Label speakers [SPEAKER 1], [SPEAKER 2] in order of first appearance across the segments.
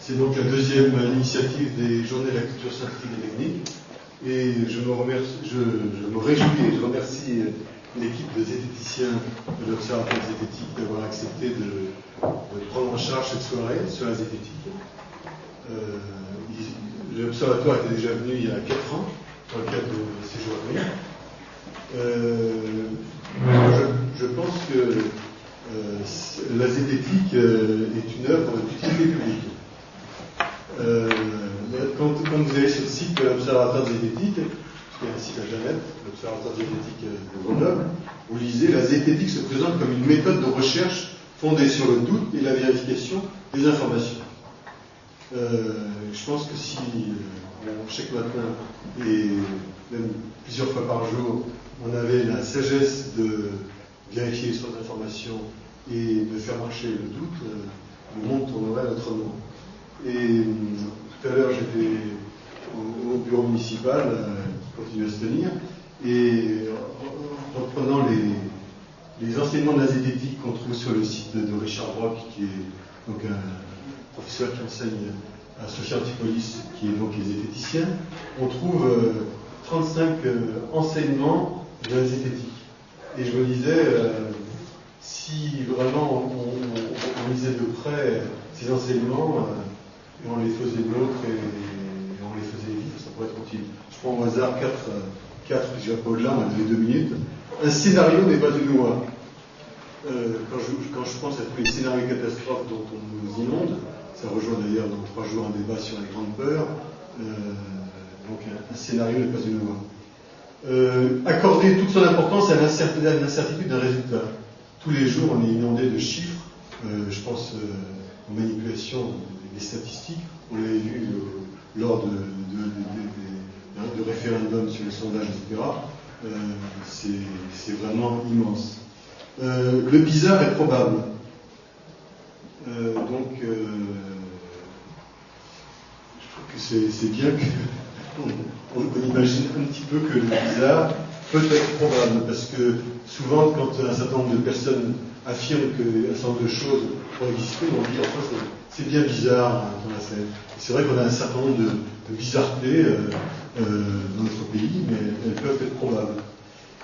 [SPEAKER 1] C'est donc la deuxième initiative des Journées de la culture scientifique et technique. Et je me réjouis et je remercie l'équipe de zététiciens de l'Observatoire zététique d'avoir accepté de prendre en charge cette soirée sur la zététique. L'Observatoire était déjà venu il y a 4 ans, dans le cadre de ces journées. Je pense que la zététique est une œuvre d'utilité publique. Quand vous allez sur le site de l'Observatoire zététique, qui est un site à Jeannette, l'Observatoire zététique de Grenoble, vous lisez: la zététique se présente comme une méthode de recherche fondée sur le doute et la vérification des informations. Je pense que si chaque matin et même plusieurs fois par jour, on avait la sagesse de vérifier les sources d'informations et de faire marcher le doute, le monde tournerait autrement. Et tout à l'heure, j'étais au bureau municipal, qui continue à se tenir, et en reprenant les enseignements de la zététique qu'on trouve sur le site de Richard Brock, qui est donc un professeur qui enseigne à Sophia Antipolis, qui est donc les zététiciens, on trouve 35 enseignements de la zététique. Et je me disais, si vraiment on lisait de près ces enseignements, et on les faisait nôtres et on les faisait vivre, ça pourrait être utile. Je prends au hasard 4, je vais pas au-delà, on a donné 2 minutes. Un scénario n'est pas une loi. Quand je pense à tous les scénarios catastrophes dont on nous inonde, ça rejoint d'ailleurs dans 3 jours un débat sur les grandes peurs, donc un scénario n'est pas une loi. Accorder toute son importance à l'incertitude d'un résultat. Tous les jours, on est inondé de chiffres. Je pense aux manipulations des statistiques. On l'avait vu lors de référendums sur les sondages, etc. C'est vraiment immense. Le bizarre est probable. Donc, je trouve que c'est bien qu'on imagine un petit peu que le bizarre peut être probable, parce que souvent, quand un certain nombre de personnes affirment qu'un certain nombre de choses pourraient exister, on dit enfin c'est bien bizarre dans la scène. C'est vrai qu'on a un certain nombre de bizarretés dans notre pays, mais elles peuvent être probables.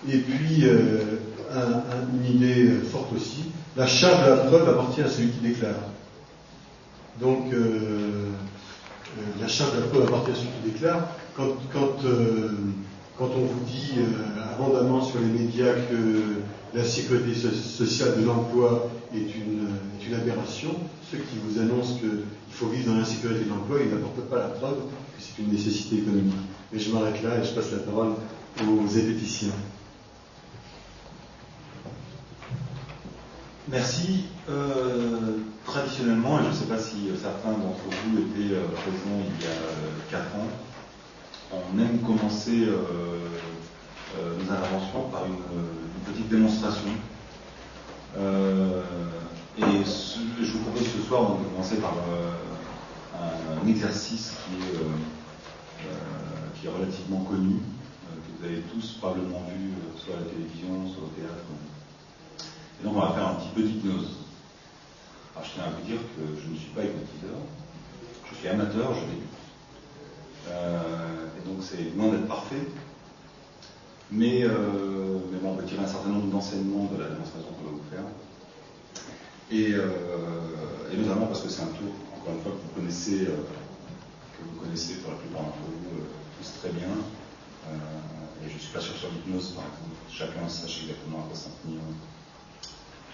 [SPEAKER 1] Et puis, une idée forte aussi, la charge de la preuve appartient à celui qui déclare. Donc, la charge de la preuve appartient à celui qui déclare. Quand on vous dit abondamment sur les médias que la sécurité sociale de l'emploi est une aberration, ceux qui vous annoncent qu'il faut vivre dans l'insécurité de l'emploi, ils n'apportent pas la preuve que c'est une nécessité économique. Et je m'arrête là et je passe la parole aux zététiciens.
[SPEAKER 2] Merci. Traditionnellement, et je ne sais pas si certains d'entre vous étaient présents il y a 4 ans, on aime commencer nos interventions par une petite démonstration. Et je vous propose ce soir de commencer par un exercice qui est relativement connu, que vous avez tous probablement vu soit à la télévision, soit au théâtre. Et donc on va faire un petit peu d'hypnose. Alors je tiens à vous dire que je ne suis pas hypnotiseur, je suis amateur, je débute. Et donc c'est loin d'être parfait, mais bon, on peut tirer un certain nombre d'enseignements de la démonstration qu'on va vous faire. Et notamment parce que c'est un tour, encore une fois, que vous connaissez pour la plupart d'entre vous tous très bien. Et je ne suis pas sûr sur l'hypnose, par exemple, chacun sache exactement à quoi s'en tenir.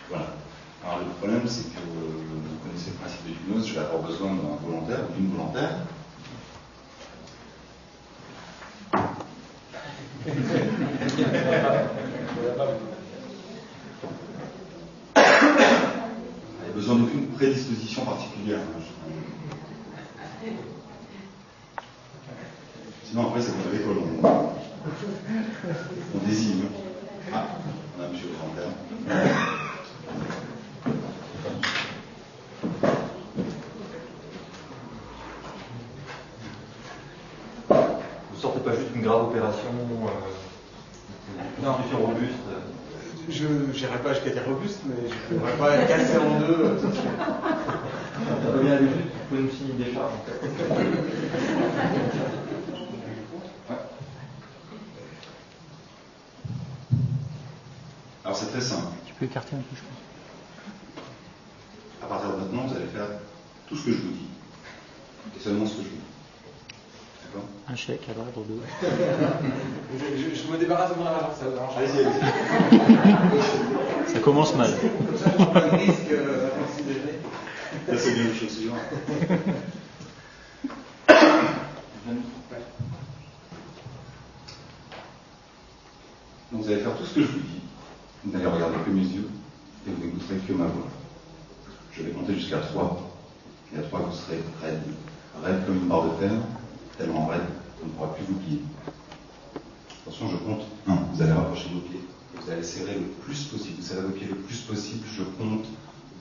[SPEAKER 2] Voilà. Alors le problème, c'est que vous connaissez le principe de l'hypnose, je vais avoir besoin d'un volontaire ou d'une volontaire. Il n'y a besoin d'aucune prédisposition particulière. Sinon après c'est comme avec Colomb. On désigne. Ah, on a un monsieur volontaire.
[SPEAKER 3] Vous sortez pas juste une grave opération, une solution robuste.
[SPEAKER 4] Je n'irai pas jusqu'à dire robuste, mais je ne pourrais pas casser en deux.
[SPEAKER 3] Ça va bien aller juste. pouvez nous signer des charges en fait.
[SPEAKER 2] Ouais. Alors c'est très simple.
[SPEAKER 5] Tu peux écarter un peu, je pense.
[SPEAKER 2] À partir de maintenant, vous allez faire tout ce que je vous dis. Et seulement ce que je vous dis. D'accord?
[SPEAKER 5] Un chèque à l'ordre de...
[SPEAKER 4] Je me débarrasse de mon argent, ça vous arrange.
[SPEAKER 1] Allez-y, allez-y.
[SPEAKER 5] Ça commence mal.
[SPEAKER 4] Comme ça, je prends pas de risque à considérer.
[SPEAKER 2] Là, c'est bien les choses suivantes. Donc vous allez faire tout ce que je vous dis. Vous n'allez regarder que mes yeux et vous n'écouterez que ma voix. Je vais compter jusqu'à 3. Et à 3, vous serez raide. Raide comme une barre de fer, tellement raide qu'on ne pourra plus vous plier. Attention, je compte 1. Vous allez rapprocher vos pieds. Vous allez serrer le plus possible. Vous serrez vos pieds le plus possible. Je compte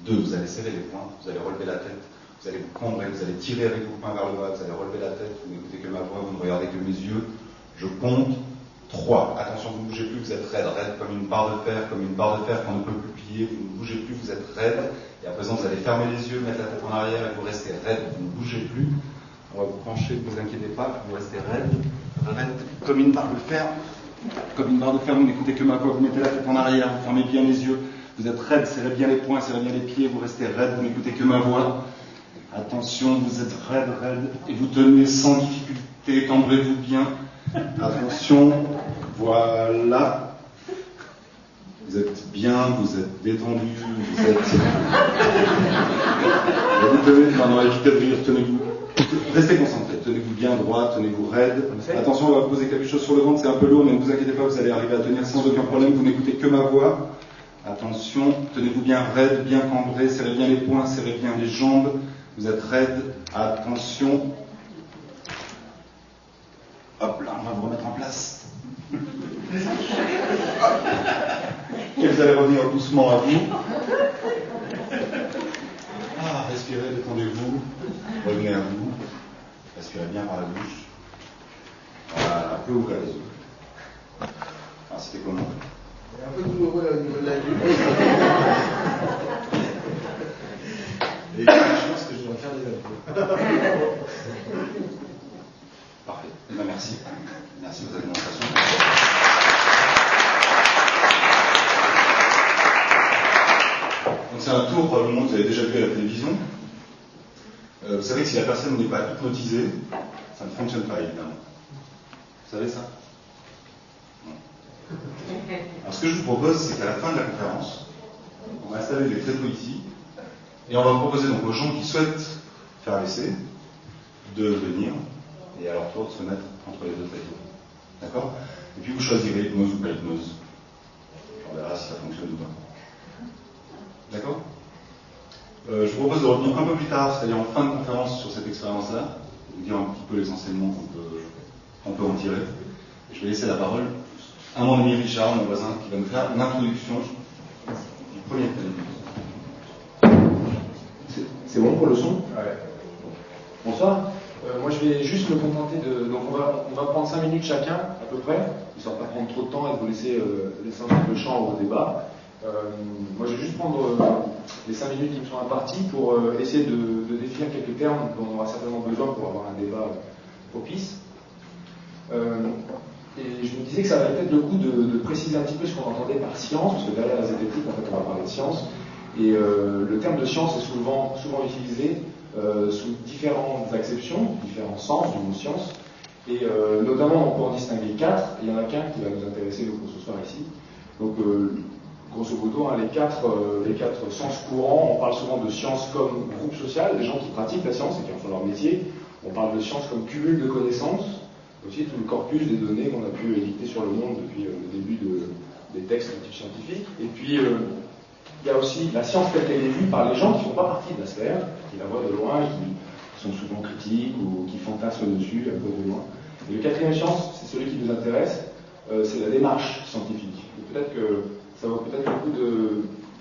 [SPEAKER 2] 2. Vous allez serrer les poings. Vous allez relever la tête. Vous allez vous cambrer. Vous allez tirer avec vos poings vers le bas. Vous allez relever la tête. Vous n'écoutez que ma voix. Vous ne regardez que mes yeux. Je compte 3. Attention, vous ne bougez plus. Vous êtes raide. Raide comme une barre de fer. Comme une barre de fer qu'on ne peut plus plier. Vous ne bougez plus. Vous êtes raide. Et à présent, vous allez fermer les yeux, mettre la tête en arrière et vous restez raide. Vous ne bougez plus. On va vous pencher. Ne vous inquiétez pas. Vous restez raide. Raide comme une barre de fer. Comme une barre de fer, vous n'écoutez que ma voix, vous mettez la tête en arrière, vous fermez bien les yeux, vous êtes raide, serrez bien les poings, serrez bien les pieds, vous restez raide, vous n'écoutez que ma voix. Attention, vous êtes raide, raide, et vous tenez sans difficulté, cambrez-vous bien. Attention, voilà. Vous êtes bien, vous êtes détendu, vous êtes... Vous tenez, non, évitez de rire, tenez-vous. Restez concentrés, tenez-vous bien droit, tenez-vous raide. Attention, on va vous poser quelque chose sur le ventre, c'est un peu lourd, mais ne vous inquiétez pas, vous allez arriver à tenir sans aucun problème, vous n'écoutez que ma voix. Attention, tenez-vous bien raide, bien cambré, serrez bien les poings, serrez bien les jambes, vous êtes raide, attention. Hop là, on va vous remettre en place. Et vous allez revenir doucement à vous. Respirez, détendez-vous, revenez à vous, respirez bien par la bouche. Voilà, un peu ouvrir les yeux. Alors, c'était comment?
[SPEAKER 1] Il y a un peu douloureux là, au niveau de la nuque. Et je pense que je dois faire des abdos.
[SPEAKER 2] Parfait. Eh bien, merci. Merci de votre démonstration. Donc c'est un tour probablement que vous avez déjà vu à la télévision. Vous savez que si la personne n'est pas hypnotisée, ça ne fonctionne pas évidemment. Vous savez ça? Non. Alors ce que je vous propose, c'est qu'à la fin de la conférence, on va installer les tréteaux ici, et on va proposer donc aux gens qui souhaitent faire l'essai de venir, et à leur tour de se mettre entre les deux tréteaux. D'accord? Et puis vous choisirez hypnose ou pas hypnose. On verra si ça fonctionne ou pas. D'accord? Je vous propose de revenir un peu plus tard, c'est-à-dire en fin de conférence sur cette expérience-là, vous dire un petit peu les enseignements qu'on peut en tirer. Je vais laisser la parole à mon ami Richard, mon voisin, qui va nous faire l'introduction du premier thème.
[SPEAKER 6] C'est bon pour le son?
[SPEAKER 4] Ouais.
[SPEAKER 6] Bonsoir. Moi je vais juste me contenter de... Donc on va prendre 5 minutes chacun, à peu près, histoire de ne pas prendre trop de temps et de vous laisser un peu le champ au débat. Moi je vais juste prendre les 5 minutes qui me sont imparties pour essayer de définir quelques termes dont on aura certainement besoin pour avoir un débat propice. Et je me disais que ça valait peut-être le coup de préciser un petit peu ce qu'on entendait par science, parce que derrière la zététique, en fait, on va parler de science. Et le terme de science est souvent utilisé sous différentes acceptions, différents sens du mot science. Et notamment, on peut en distinguer 4. Il y en a qu'un qui va nous intéresser pour ce soir ici. Donc, grosso modo, les quatre sens courants, on parle souvent de science comme groupe social, des gens qui pratiquent la science et qui en font leur métier. On parle de science comme cumul de connaissances, aussi tout le corpus des données qu'on a pu édicter sur le monde depuis le début des textes scientifiques. Et puis, il y a aussi la science telle qu'elle est vue par les gens qui ne font pas partie de la sphère, qui la voient de loin et qui sont souvent critiques ou qui fantasment dessus à cause de loin. Et le quatrième science, c'est celui qui nous intéresse, c'est la démarche scientifique. Et peut-être que ça vaut peut-être le coup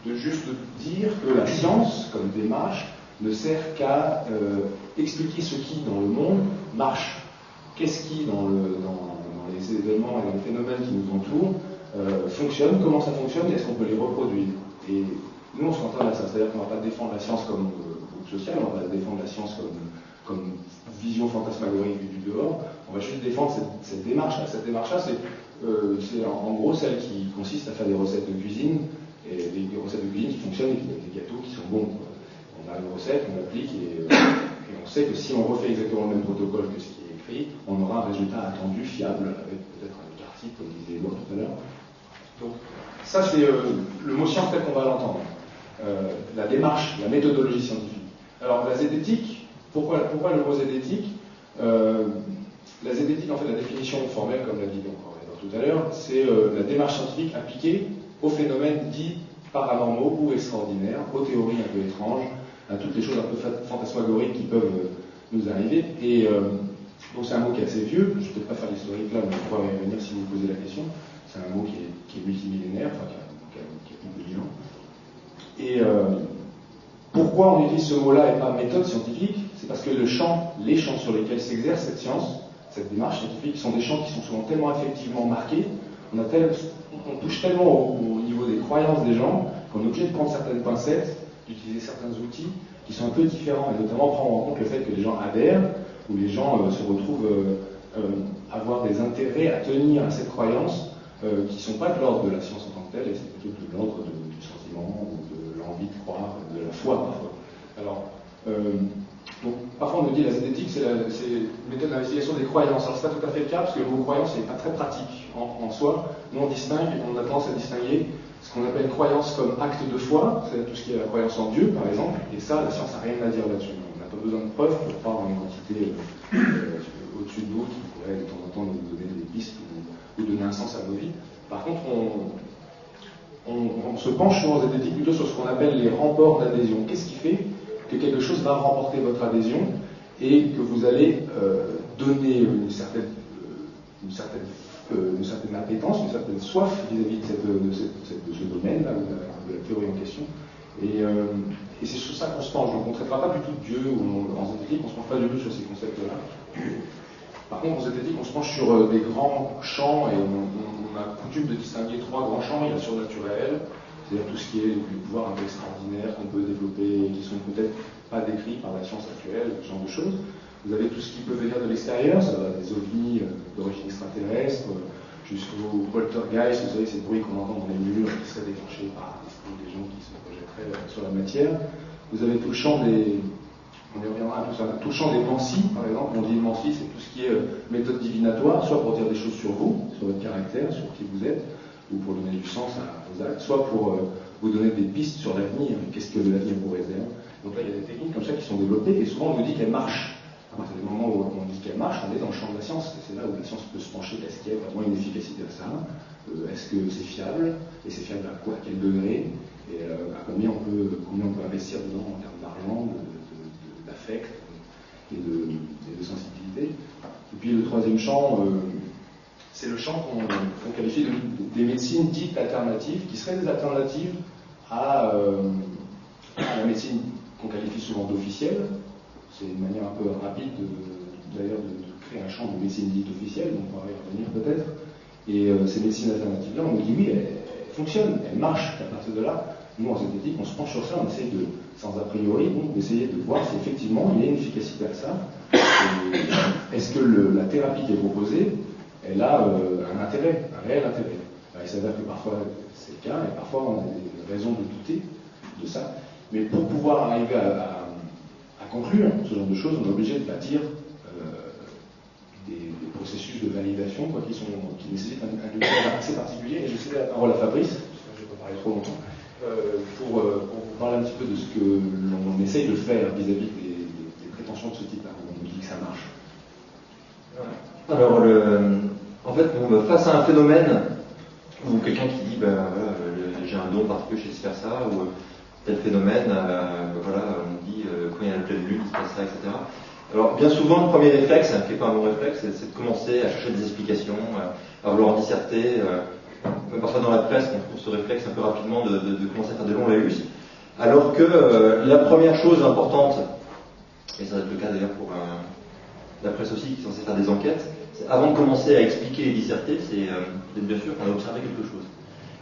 [SPEAKER 6] de juste dire que la science, comme démarche, ne sert qu'à expliquer ce qui, dans le monde, marche. Qu'est-ce qui, dans les événements et dans les phénomènes qui nous entourent, fonctionne, comment ça fonctionne, et est-ce qu'on peut les reproduire. Et nous, on se contente à ça, c'est-à-dire qu'on ne va pas défendre la science comme groupe social, on va défendre la science comme vision fantasmagorique du dehors. On va juste défendre cette démarche-là. Cette démarche-là, c'est en gros celle qui consiste à faire des recettes de cuisine, et des recettes de cuisine qui fonctionnent et des gâteaux qui sont bons. On a une recette, on l'applique, et on sait que si on refait exactement le même protocole que ce qui est écrit, on aura un résultat attendu, fiable, avec peut-être un quartier, comme disait Edouard tout à l'heure. Donc, ça, c'est le mot science tel qu'on va l'entendre. La démarche, la méthodologie scientifique. Alors, la zététique, pourquoi le mot zététique? La zététique, en fait, la définition formelle, comme l'a dit Edouard tout à l'heure, c'est la démarche scientifique appliquée aux phénomènes dits paranormaux ou extraordinaires, aux théories un peu étranges, à toutes les choses un peu fantasmagoriques qui peuvent nous arriver. Et donc c'est un mot qui est assez vieux, je ne vais peut-être pas faire l'historique là, mais on pourra y revenir si vous me posez la question. C'est un mot qui est multimillénaire, enfin qui a plus de 1000 ans. Et pourquoi on utilise ce mot-là et pas méthode scientifique? C'est parce que les champs sur lesquels s'exerce cette science, cette démarche scientifique, sont des champs qui sont souvent tellement affectivement marqués, on touche tellement au niveau des croyances des gens qu'on est obligé de prendre certaines pincettes, d'utiliser certains outils qui sont un peu différents, et notamment prendre en compte le fait que les gens adhèrent, ou les gens se retrouvent avoir des intérêts à tenir à cette croyance qui ne sont pas de l'ordre de la science en tant que telle, et c'est plutôt de l'ordre du sentiment, ou de l'envie de croire, de la foi parfois. Alors, donc, parfois on nous dit la zététique, c'est une méthode d'investigation des croyances. Alors c'est pas tout à fait le cas, parce que le mot croyance n'est pas très pratique en soi. Nous on a tendance à distinguer ce qu'on appelle croyance comme acte de foi, c'est-à-dire tout ce qui est la croyance en Dieu par exemple, et ça la science n'a rien à dire là-dessus. On n'a pas besoin de preuves pour pas avoir une quantité au-dessus de nous qui pourrait de temps en temps nous donner des pistes ou donner un sens à nos vies. Par contre, on se penche souvent en zététique plutôt sur ce qu'on appelle les remports d'adhésion. Qu'est-ce qui fait que quelque chose va remporter votre adhésion et que vous allez donner une certaine appétence, une certaine soif vis-à-vis de ce domaine-là, de la théorie en question. Et c'est sur ça qu'on se penche. Donc on ne traitera pas du tout de Dieu ou en zététique, on ne se penche pas du tout sur ces concepts-là. Par contre, en zététique, on se penche sur des grands champs et on a coutume de distinguer 3 grands champs. Il y a le surnaturel, c'est-à-dire tout ce qui est les pouvoirs un peu extraordinaires qu'on peut développer et qui sont peut-être pas décrits par la science actuelle, ce genre de choses. Vous avez tout ce qui peut venir de l'extérieur, ça va des ovnis d'origine extraterrestre jusqu'au poltergeist, vous savez, ces bruits qu'on entend dans les murs qui seraient déclenchés par des gens qui se projetteraient sur la matière. Vous avez tout le champ on y reviendra un peu sur tout le champ des mancies, par exemple. On dit mancies, c'est tout ce qui est méthode divinatoire, soit pour dire des choses sur vous, sur votre caractère, sur qui vous êtes, ou pour donner du sens à vos actes, soit pour vous donner des pistes sur l'avenir, qu'est-ce que l'avenir vous réserve. Donc là, il y a des techniques comme ça qui sont développées, et souvent on nous dit qu'elles marchent. À partir du moment où on dit qu'elles marchent, on est dans le champ de la science, et c'est là où la science peut se pencher, est-ce qu'il y a vraiment une efficacité à ça, est-ce que c'est fiable, et c'est fiable à quoi, à quel degré, et à combien on peut investir dedans en termes d'argent, d'affect et de sensibilité. Et puis le troisième champ, c'est le champ qu'on qualifie des médecines dites alternatives, qui seraient des alternatives à la médecine qu'on qualifie souvent d'officielle. C'est une manière un peu rapide d'ailleurs de créer un champ de médecine dite officielle, donc on va y revenir peut-être. Et ces médecines alternatives-là, on nous dit oui, elles fonctionnent, elles marchent. À partir de là, nous en zététique, on se penche sur ça, on essaye sans a priori, d'essayer de voir si effectivement il y a une efficacité à ça. Est-ce que la thérapie qui est proposée, elle a un intérêt, un réel intérêt. Alors, il s'avère que parfois c'est le cas, et parfois on a des raisons de douter de ça. Mais pour pouvoir arriver à conclure ce genre de choses, on est obligé de bâtir des processus de validation qui nécessitent un document assez particulier. Et je cède la parole à Fabrice, parce que je ne vais pas parler trop longtemps, pour vous parler un petit peu de ce que l'on essaye de faire vis-à-vis des prétentions de ce type-là. On nous dit que ça marche.
[SPEAKER 3] Alors, en fait, face à un phénomène ou quelqu'un qui dit j'ai un don particulier, je sais faire ça, ou tel phénomène, on dit quand il y a la pleine lune, il se passe ça, etc. Alors, bien souvent, le premier réflexe, qui n'est pas un bon réflexe, c'est de commencer à chercher des explications, à vouloir en disserter. Parfois dans la presse, on trouve ce réflexe un peu rapidement de commencer à faire des longs laïus, alors que la première chose importante, et ça va être le cas d'ailleurs pour la presse aussi qui est censée faire des enquêtes, c'est avant de commencer à expliquer et disserter, c'est bien sûr qu'on a observé quelque chose.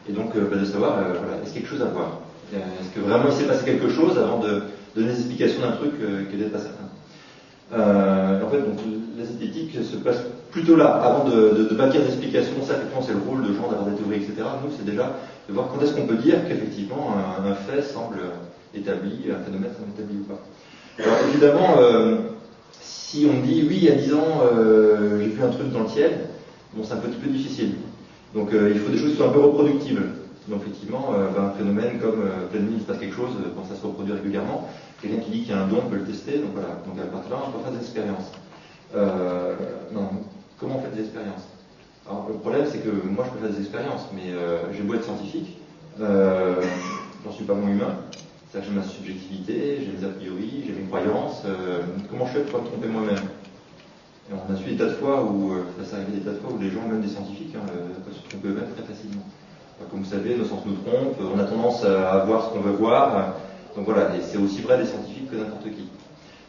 [SPEAKER 3] Et donc de savoir, est-ce quelque chose à voir? Est-ce que vraiment il s'est passé quelque chose avant de donner des explications d'un truc que d'être pas certain? En fait, donc, la zététique se passe plutôt là, avant de bâtir des explications. Ça, effectivement, c'est le rôle de gens d'avoir des théories, etc. Nous, c'est déjà de voir quand est-ce qu'on peut dire qu'effectivement un fait semble établi, un phénomène semble établi ou pas. Alors évidemment, si on dit oui, il y a 10 ans, j'ai vu un truc dans le ciel, bon, c'est un petit peu difficile. Donc il faut des choses qui soient un peu reproductibles. Donc effectivement, un phénomène comme pleine nuit, il se passe quelque chose, quand ça se reproduit régulièrement, quelqu'un qui dit qu'il y a un don, on peut le tester, donc voilà. Donc à partir de là, on peut faire des expériences. Non, comment on fait des expériences? Alors le problème, c'est que moi je peux faire des expériences, mais j'ai beau être scientifique, j'en suis pas moins humain. C'est-à-dire que j'ai ma subjectivité, j'ai mes a priori, j'ai mes croyances. Comment je fais pour pas me tromper moi-même? Et on a su des tas de fois où, ça arrivé des tas de fois où les gens, même des scientifiques, peuvent se tromper eux-mêmes très facilement. Comme vous savez, nos sens nous trompent, on a tendance à voir ce qu'on veut voir. Donc voilà, et c'est aussi vrai des scientifiques que n'importe qui.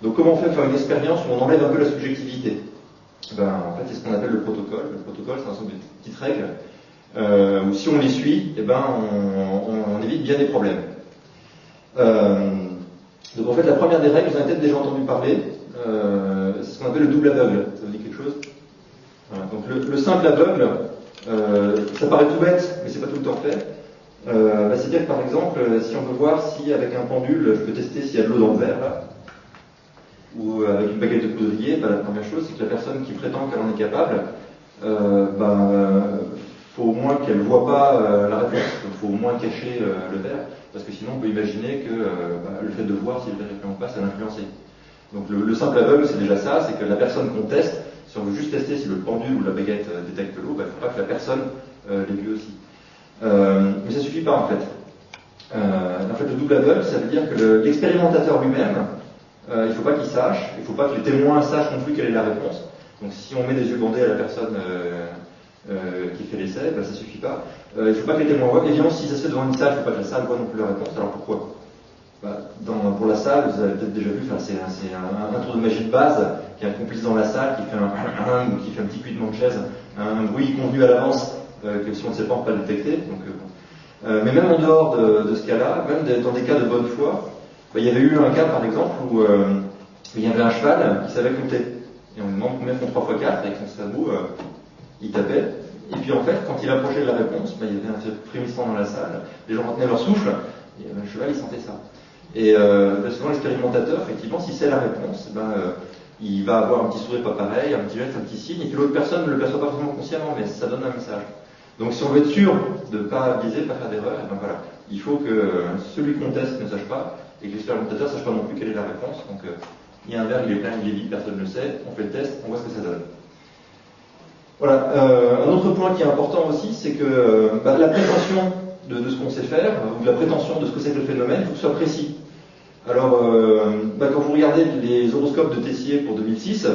[SPEAKER 3] Donc comment on fait faire une expérience où on enlève un peu la subjectivité? En fait, c'est ce qu'on appelle le protocole. Le protocole, c'est un ensemble de petites règles où si on les suit, on évite bien des problèmes. Donc en fait, la première des règles, vous en avez peut-être déjà entendu parler, c'est ce qu'on appelle le double aveugle. Ça vous dit quelque chose? Voilà. Donc le simple aveugle, ça paraît tout bête, mais c'est pas tout le temps fait. C'est-à-dire que par exemple, si on veut voir si avec un pendule, je peux tester s'il y a de l'eau dans le verre, là, ou avec une baguette de poudrier, la première chose, c'est que la personne qui prétend qu'elle en est capable, faut au moins qu'elle ne voit pas la réponse. Il faut au moins cacher le verre, parce que sinon on peut imaginer que le fait de voir si le verre est plein ou pas, ça va influencer. Donc le simple aveugle, c'est déjà ça, c'est que la personne qu'on teste, si on veut juste tester si le pendule ou la baguette détecte l'eau, il ne faut pas que la personne l'ait vu aussi. Mais ça ne suffit pas en fait. En fait, le double aveugle, ça veut dire que l'expérimentateur lui-même, il ne faut pas qu'il sache, il ne faut pas que les témoins sachent non plus quelle est la réponse. Donc si on met des yeux bandés à la personne qui fait l'essai, ça ne suffit pas. Il ne faut pas que les témoins voient. Évidemment, si ça se fait devant une salle, il ne faut pas que la salle voit non plus la réponse. Alors pourquoi? Pour la salle, vous avez peut-être déjà vu, c'est un tour de magie de base, qui est un complice dans la salle, qui fait un petit cuitement de chaise, un bruit convenu à l'avance, que si on ne sait pas, on ne peut pas le détecter. Mais même en dehors de ce cas-là, même dans des cas de bonne foi, il y avait eu un cas par exemple où il y avait un cheval qui savait compter. Et on lui demande combien font 3 x 4, avec son sabot, il tapait. Et puis en fait, quand il approchait de la réponse, il y avait un frémissement dans la salle, les gens retenaient leur souffle, et le cheval il sentait ça. Et souvent l'expérimentateur, effectivement, si c'est la réponse, il va avoir un petit sourire pas pareil, un petit geste, un petit signe, et que l'autre personne ne le perçoit pas forcément consciemment, mais ça donne un message. Donc si on veut être sûr de ne pas biaiser, de ne pas faire d'erreur, voilà, il faut que celui qu'on teste ne sache pas, et que l'expérimentateur ne sache pas non plus quelle est la réponse. Donc il y a un verre, il est plein, il est vide, personne ne le sait, on fait le test, on voit ce que ça donne. Voilà. Un autre point qui est important aussi, c'est que la prétention de ce qu'on sait faire, ou la prétention de ce que c'est que le phénomène, il faut que ce soit précis. Alors, quand vous regardez les horoscopes de Tessier pour 2006,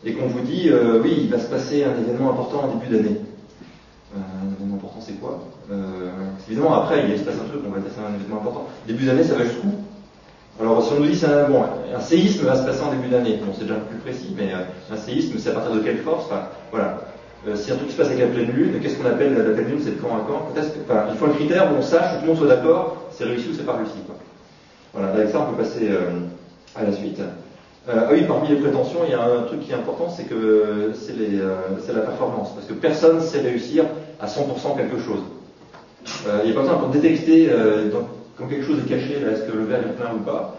[SPEAKER 3] et qu'on vous dit, oui, il va se passer un événement important en début d'année. Un événement important, c'est quoi? Évidemment, après, il se passe un truc, on va tester un événement important. Début d'année, ça va jusqu'où? Alors, si on nous dit un séisme va se passer en début d'année, bon, c'est déjà plus précis, mais un séisme, c'est à partir de quelle force? Enfin, voilà. Si un truc se passe avec la pleine lune, qu'est-ce qu'on appelle la pleine lune? C'est de quand à quand? Il faut un critère où on sache, où tout le monde soit d'accord, c'est réussi ou c'est pas réussi, quoi. Voilà, avec ça, on peut passer à la suite. Oui, parmi les prétentions, il y a un truc qui est important, c'est que c'est la performance. Parce que personne ne sait réussir à 100% quelque chose. Il n'y a pas besoin pour détecter quand quelque chose est caché, est-ce que le verre est plein ou pas.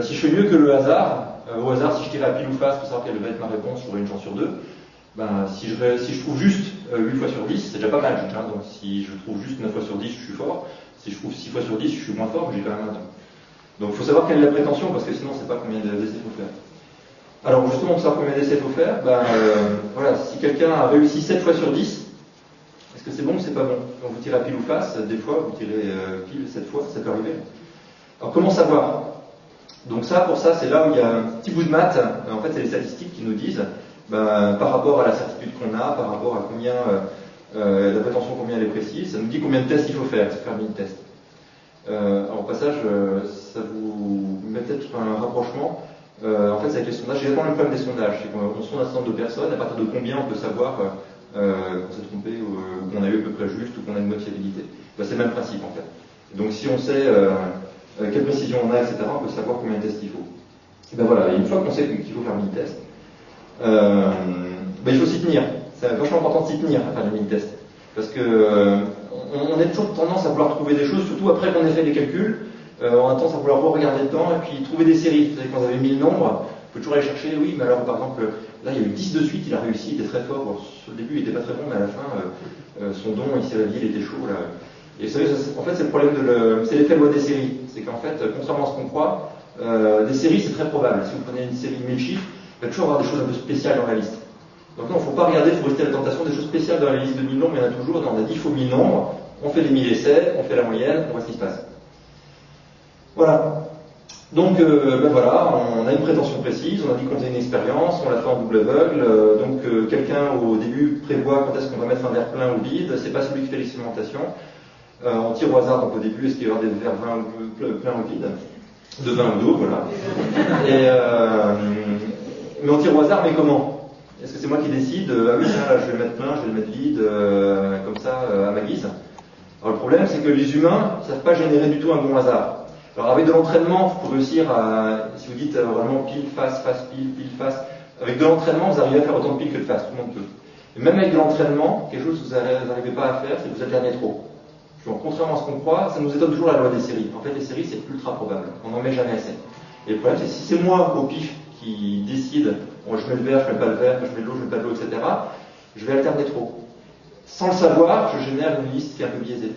[SPEAKER 3] Si je fais mieux que le hasard, au hasard, si je tire à pile ou face pour savoir quelle va être ma réponse, j'aurai une chance sur 2. Si je trouve juste 8 fois sur 10, c'est déjà pas mal. Hein, donc si je trouve juste 9 fois sur 10, je suis fort. Si je trouve 6 fois sur 10, je suis moins fort, mais j'ai quand même un don. Donc il faut savoir quelle est la prétention, parce que sinon on ne sait pas combien d'essais il faut faire. Alors justement, pour savoir combien d'essais il faut faire, voilà, si quelqu'un a réussi 7 fois sur 10, est-ce que c'est bon ou c'est pas bon? Quand vous tirez à pile ou face, des fois vous tirez pile 7 fois, ça peut arriver. Alors comment savoir? Donc pour ça, c'est là où il y a un petit bout de maths. En fait, c'est les statistiques qui nous disent, par rapport à la certitude qu'on a, par rapport à combien, la prétention combien elle est précise, ça nous dit combien de tests il faut faire, c'est faire 1000 tests. Alors au passage, ça vous met peut-être un rapprochement. En fait, c'est avec les sondages, c'est exactement le problème des sondages. C'est qu'on sonde un certain nombre de personnes, à partir de combien on peut savoir qu'on s'est trompé, ou qu'on a eu à peu près juste, ou qu'on a une bonne fiabilité. C'est le même principe en fait. Donc si on sait quelle précision on a, etc., on peut savoir combien de tests il faut. Et voilà, et une fois qu'on sait qu'il faut faire 1000 tests, il faut s'y tenir. C'est vachement important de s'y tenir à faire des mini-tests. Parce que on a toujours tendance à vouloir trouver des choses, surtout après qu'on ait fait les calculs, on a tendance à vouloir regarder dedans et puis trouver des séries. Vous savez, quand vous avez mis le nombre, vous pouvez toujours aller chercher, oui, mais alors par exemple, là il y a eu 10 de suite, il a réussi, il était très fort. Bon, sur le début il était pas très bon, mais à la fin, son don, il s'est réveillé, il était chaud là. Et vous savez, en fait c'est le problème c'est l'effet loi des séries. C'est qu'en fait, contrairement à ce qu'on croit, des séries c'est très probable. Si vous prenez une série de 1000 chiffres, il va toujours avoir des choses un peu spéciales dans la liste. Donc non, il ne faut pas regarder, il faut rester à la tentation des choses spéciales dans la liste de 1000 nombres, il y en a toujours. On a dit il faut 1000 nombres, on fait les 1000 essais, on fait la moyenne, on voit ce qui se passe. Voilà. Donc voilà, on a une prétention précise, on a dit qu'on faisait une expérience, on l'a fait en double aveugle, quelqu'un au début prévoit quand est-ce qu'on va mettre un verre plein ou vide, c'est pas celui qui fait l'expérimentation. On tire au hasard, donc au début, est-ce qu'il va y avoir des verres pleins ou vides, de vin ou d'eau, voilà. Mais on tire au hasard, mais comment? Est-ce que c'est moi qui décide? Ah oui, tiens, là, je vais le mettre plein, je vais le mettre vide, comme ça, à ma guise. Alors le problème, c'est que les humains ne savent pas générer du tout un bon hasard. Alors avec de l'entraînement, pour réussir à, si vous dites vraiment pile, face, pile, face, avec de l'entraînement, vous arrivez à faire autant de piles que de face, tout le monde peut. Et même avec de l'entraînement, quelque chose que vous n'arrivez pas à faire, c'est que vous alternez trop. Donc contrairement à ce qu'on croit, ça nous étonne toujours la loi des séries. En fait, les séries, c'est ultra probable. On n'en met jamais assez. Et le problème, c'est que si c'est moi, au pif, qui décide, bon, je mets le verre, je mets pas le verre, je mets de l'eau, je mets pas de l'eau, etc., je vais alterner trop. Sans le savoir, je génère une liste qui est un peu biaisée.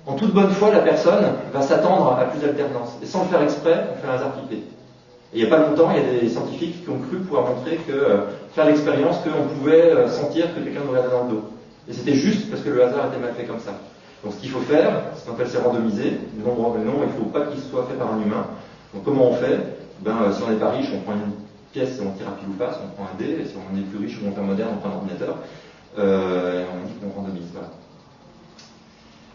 [SPEAKER 3] En toute bonne foi, la personne va s'attendre à plus d'alternance. Et sans le faire exprès, on fait un hasard pipé. Et il n'y a pas longtemps, il y a des scientifiques qui ont cru pouvoir montrer que, faire l'expérience qu'on pouvait sentir que quelqu'un nous regardait dans le dos. Et c'était juste parce que le hasard était mal fait comme ça. Donc ce qu'il faut faire, ce qu'on appelle c'est randomiser. Le nombre, il ne faut pas qu'il soit fait par un humain. Donc comment on fait? Si on n'est pas riche, on prend une pièce et on tire à pile ou face, on prend un dé. Et si on est plus riche ou on est moderne, on prend un ordinateur. Et on dit qu'on randomise. Voilà.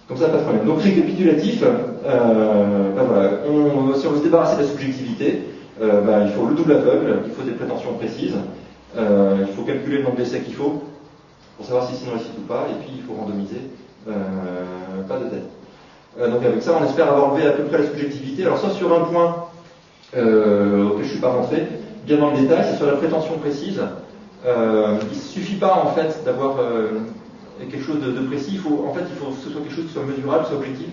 [SPEAKER 3] Comme ça, pas de problème. Donc récapitulatif, voilà. Si on veut se débarrasser de la subjectivité, il faut le double aveugle, il faut des prétentions précises, il faut calculer le nombre d'essais qu'il faut pour savoir si c'est une réussite ou pas, et puis il faut randomiser, pas de tête. Donc avec ça, on espère avoir enlevé à peu près la subjectivité. Alors ça, sur un point auquel je ne suis pas rentré, bien dans le détail, c'est sur la prétention précise. Il ne suffit pas en fait d'avoir quelque chose de précis, il faut que ce soit quelque chose qui soit mesurable, soit objectif.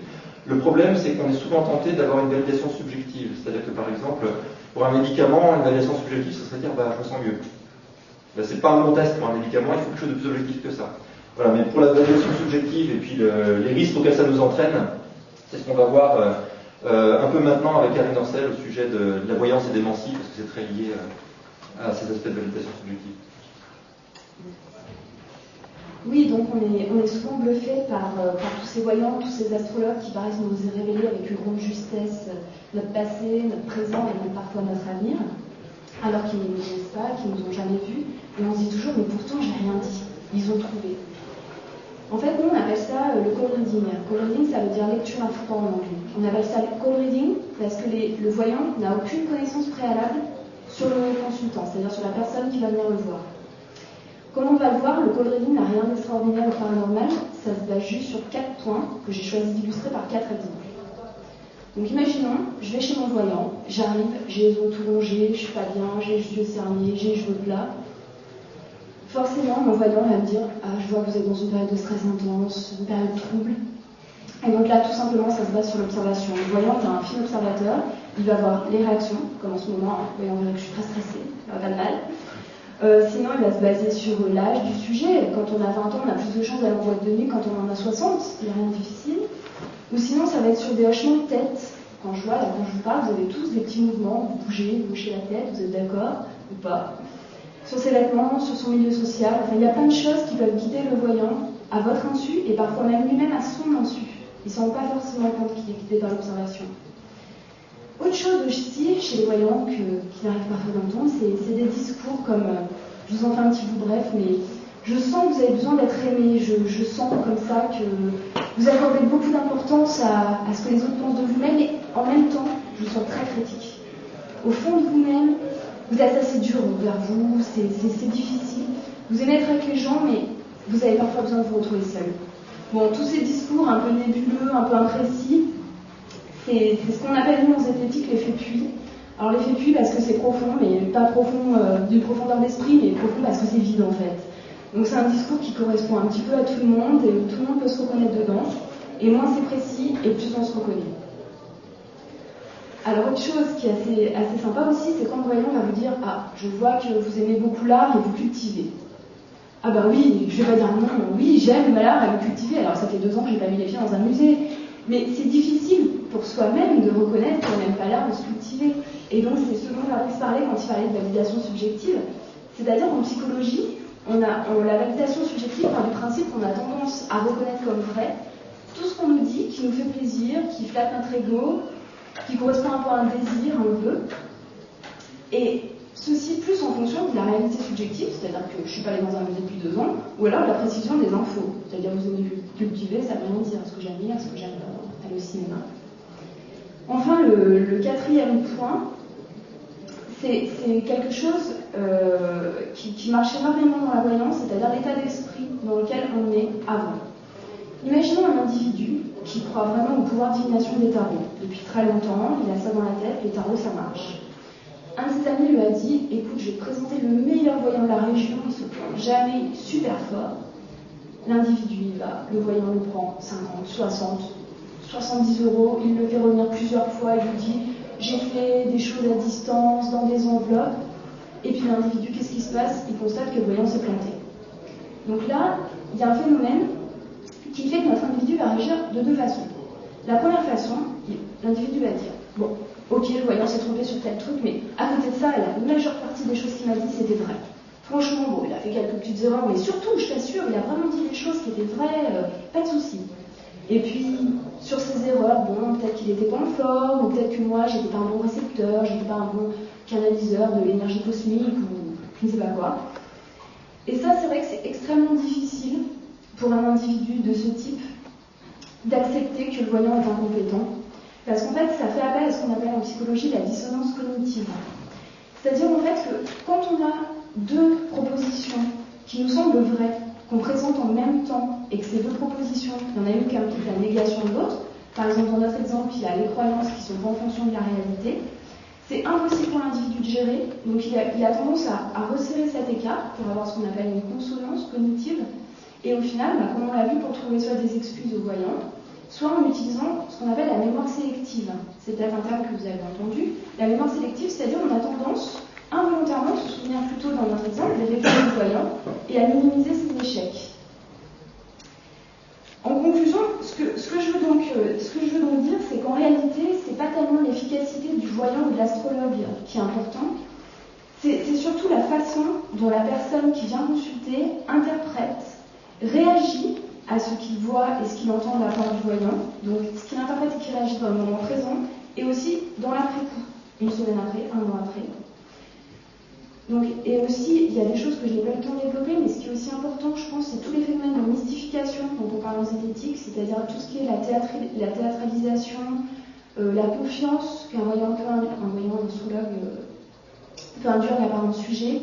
[SPEAKER 3] Le problème, c'est qu'on est souvent tenté d'avoir une validation subjective. C'est-à-dire que par exemple, pour un médicament, une validation subjective, ce serait dire je me sens mieux. C'est pas un bon test pour un médicament, il faut quelque chose de plus objectif que ça. Voilà, mais pour la validation subjective et puis les risques auxquels ça nous entraîne, c'est ce qu'on va voir un peu maintenant avec Karine Dorcel au sujet de la voyance et démentie, parce que c'est très lié à ces aspects de validation subjective.
[SPEAKER 7] Oui, donc on est souvent bluffé par tous ces voyants, tous ces astrologues qui paraissent nous révéler avec une grande justesse notre passé, notre présent et même parfois notre avenir, alors qu'ils ne nous connaissent pas, qu'ils ne nous ont jamais vus, et on se dit toujours, mais pourtant j'ai rien dit, ils ont trouvé. En fait, nous on appelle ça le call reading. Call reading, ça veut dire lecture à froid en anglais. On appelle ça call reading parce que le voyant n'a aucune connaissance préalable sur le consultant, c'est-à-dire sur la personne qui va venir le voir. Comme on va le voir, le call reading n'a rien d'extraordinaire ou paranormal, ça se base juste sur 4 points que j'ai choisi d'illustrer par 4 exemples. Donc imaginons, je vais chez mon voyant, j'arrive, j'ai les os tout rongés, je suis pas bien, j'ai les yeux cernés, j'ai les cheveux plats. Forcément, mon voyant va me dire « je vois que vous êtes dans une période de stress intense, une période trouble. » Et donc là, tout simplement, ça se base sur l'observation. Le voyant est un fin observateur, il va voir les réactions, comme en ce moment, le voyant verra que je suis très stressée, ça va pas de mal. Sinon, il va se baser sur l'âge du sujet. Quand on a 20 ans, on a plus de chances d'aller en boîte de nuit quand on en a 60. Il n'y a rien de difficile. Ou sinon, ça va être sur des hochements de tête. Quand je vous parle, vous avez tous des petits mouvements. Vous bougez, vous hochez la tête, vous êtes d'accord ou pas. Sur ses vêtements, sur son milieu social. Enfin, il y a plein de choses qui peuvent guider le voyant à votre insu et parfois même lui-même à son insu. Il ne se rend pas forcément compte qu'il est guidé par l'observation. Autre chose aussi chez les voyants qui arrivent parfois d'entendre, c'est des discours comme, je vous en fais un petit bout bref, mais je sens que vous avez besoin d'être aimé, je sens comme ça que vous accordez beaucoup d'importance à ce que les autres pensent de vous-même, et en même temps, je vous sens très critique. Au fond de vous-même, vous êtes assez dur envers vous, c'est difficile, vous aimez être avec les gens, mais vous avez parfois besoin de vous retrouver seul. Bon, tous ces discours un peu nébuleux, un peu imprécis, c'est ce qu'on appelle nous en zététique l'effet puits. Alors l'effet puits parce que c'est profond, mais pas profond d'une profondeur d'esprit, mais profond parce que c'est vide en fait. Donc c'est un discours qui correspond un petit peu à tout le monde, et où tout le monde peut se reconnaître dedans, et moins c'est précis, et plus on se reconnaît. Alors autre chose qui est assez sympa aussi, c'est quand le voyant va vous dire « Ah, je vois que vous aimez beaucoup l'art et vous cultivez. » Ah bah oui, je vais pas dire non, oui, j'aime l'art et le cultiver, alors ça fait 2 ans que j'ai pas mis les pieds dans un musée. Mais c'est difficile pour soi-même de reconnaître qu'on n'aime pas l'art, de se cultiver. Et donc c'est ce dont Fabrice parlait quand il parlait de validation subjective. C'est-à-dire en psychologie, la validation subjective part du principe qu'on a tendance à reconnaître comme vrai tout ce qu'on nous dit, qui nous fait plaisir, qui flatte notre ego, qui correspond un peu à un désir, un vœu. Et ceci plus en fonction de la réalité subjective, c'est-à-dire que je ne suis pas allée dans un musée depuis 2 ans, ou alors de la précision des infos. C'est-à-dire vous aimez cultiver, ça veut rien dire. Est-ce que j'aime lire, est-ce que j'aime aller au cinéma. Enfin, le 4e point, c'est quelque chose qui marche énormément dans la voyance, c'est-à-dire l'état d'esprit dans lequel on est avant. Imaginons un individu qui croit vraiment au pouvoir de divination des tarots. Depuis très longtemps, il a ça dans la tête, les tarots ça marche. Un de ses amis lui a dit « Écoute, je vais te présenter le meilleur voyant de la région, il se plante jamais, il est super fort. » L'individu y va, le voyant le prend 50, 60, 70 €, il le fait revenir plusieurs fois, il lui dit « J'ai fait des choses à distance, dans des enveloppes. » Et puis l'individu, qu'est-ce qui se passe? Il constate que le voyant s'est planté. Donc là, il y a un phénomène qui fait que notre individu va réagir de 2 façons. La première façon, l'individu va dire « Bon, ok, le voyant s'est trompé sur tel truc, mais à côté de ça, la majeure partie des choses qu'il m'a dit, c'était vrai. Franchement, bon, il a fait quelques petites erreurs, mais surtout, je t'assure, il a vraiment dit des choses qui étaient vraies, pas de souci. Et puis, sur ces erreurs, bon, peut-être qu'il était pas en forme, ou peut-être que moi, j'étais pas un bon récepteur, j'étais pas un bon canaliseur de l'énergie cosmique, ou je ne sais pas quoi. Et ça, c'est vrai que c'est extrêmement difficile pour un individu de ce type d'accepter que le voyant est incompétent. Parce qu'en fait, ça fait appel à ce qu'on appelle en psychologie la dissonance cognitive. C'est-à-dire en fait que quand on a 2 propositions qui nous semblent vraies, qu'on présente en même temps, et que ces 2 propositions, il y en a une qui implique la négation de l'autre, par exemple dans notre exemple, il y a les croyances qui sont pas en fonction de la réalité, c'est impossible pour l'individu de gérer, donc il a tendance à resserrer cet écart pour avoir ce qu'on appelle une consonance cognitive, et au final, comme on l'a vu, pour trouver soit des excuses aux voyants, soit en utilisant ce qu'on appelle la mémoire sélective. C'est peut-être un terme que vous avez entendu. La mémoire sélective, c'est-à-dire qu'on a tendance involontairement à se souvenir plutôt dans notre exemple des réflexes du voyant et à minimiser ses échecs. En conclusion, ce que je veux donc dire, c'est qu'en réalité, c'est pas tellement l'efficacité du voyant ou de l'astrologue qui est important, c'est surtout la façon dont la personne qui vient consulter interprète, réagit à ce qu'il voit et ce qu'il entend de la part du voyant, donc ce qu'il interprète et qu'il réagit dans le moment présent, et aussi dans l'après-coup, 1 semaine après, 1 an après. Donc, et aussi, il y a des choses que je n'ai pas eu le temps de développer, mais ce qui est aussi important, je pense, c'est tous les phénomènes de mystification dont on parle en zététique, c'est-à-dire tout ce qui est la théâtralisation, la confiance qu'un voyant un astrologue peut induire de la part d'un sujet,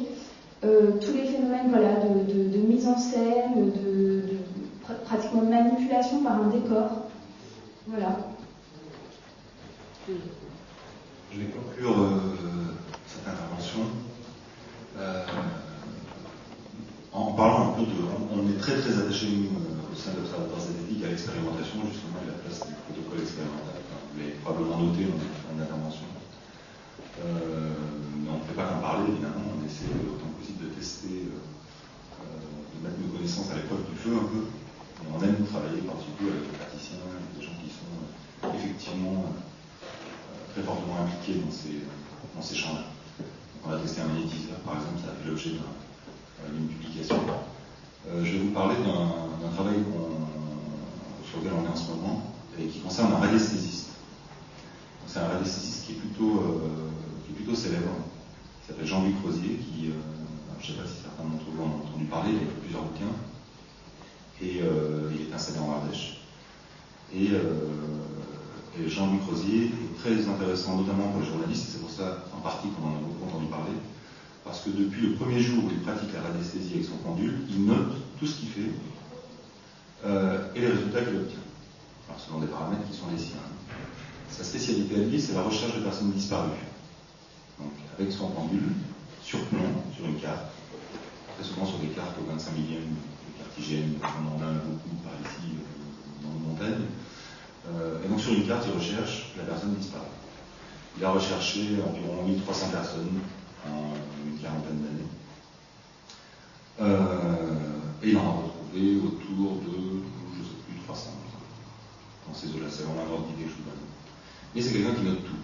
[SPEAKER 7] tous les phénomènes de mise en scène, pratiquement de manipulation par un décor. Voilà.
[SPEAKER 2] Je vais conclure cette intervention en parlant un peu de... On est très très attaché, nous, au sein de l'Observatoire zététique, à l'expérimentation, justement, et la place du protocole expérimental. Enfin, vous l'avez probablement noté dans une intervention. Mais on ne fait pas qu'en parler, évidemment. On essaie autant que possible de tester, de mettre nos connaissances à l'épreuve du feu un peu. Et on aime travailler en particulier avec des praticiens, avec des gens qui sont effectivement très fortement impliqués dans ces champs-là. On a testé un magnétiseur, par exemple, ça a fait l'objet d'une publication. Je vais vous parler d'un travail sur lequel on est en ce moment et qui concerne un radiesthésiste. C'est un radiesthésiste qui est plutôt célèbre, qui s'appelle Jean-Louis Crozier, qui, je ne sais pas si certains d'entre vous en ont entendu parler, il a écrit plusieurs bouquins, et il est installé en Ardèche. Et Jean-Louis Crozier est très intéressant, notamment pour les journalistes, et c'est pour ça, en partie, qu'on en a beaucoup entendu parler, parce que depuis le premier jour où il pratique la radiesthésie avec son pendule, il note tout ce qu'il fait et les résultats qu'il obtient, selon des paramètres qui sont les siens. Sa spécialité à lui, c'est la recherche de personnes disparues. donc avec son pendule, sur plomb, sur une carte, très souvent sur des cartes au 25 millième, des cartes hygiènes, on en a beaucoup par ici, dans les montagnes. Et donc sur une carte, il recherche la personne disparue. Il a recherché environ 1300 personnes en une quarantaine d'années. Et il en a retrouvé autour de, je ne sais plus, 300. Dans ces eaux-là, c'est vraiment un ordre d'idée que je vous donne. Mais c'est quelqu'un qui note tout.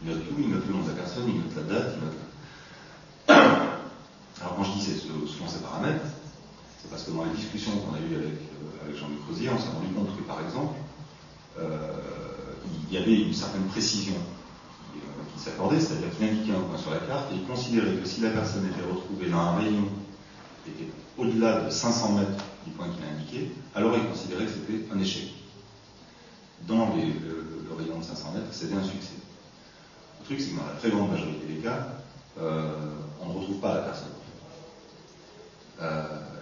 [SPEAKER 2] Il note tout, il note le nom de la personne, il note la date, il note... Alors quand je dis c'est selon ces paramètres, c'est parce que dans les discussions qu'on a eues avec Jean-Luc Rosier, on s'est rendu compte que par exemple, il y avait une certaine précision qui s'accordait, c'est-à-dire qu'il indiquait un point sur la carte et il considérait que si la personne était retrouvée dans un rayon qui était au-delà de 500 mètres du point qu'il a indiqué, alors il considérait que c'était un échec. Dans le rayon de 500 mètres, c'était un succès. Le truc, c'est que dans la très grande majorité des cas, on ne retrouve pas la personne.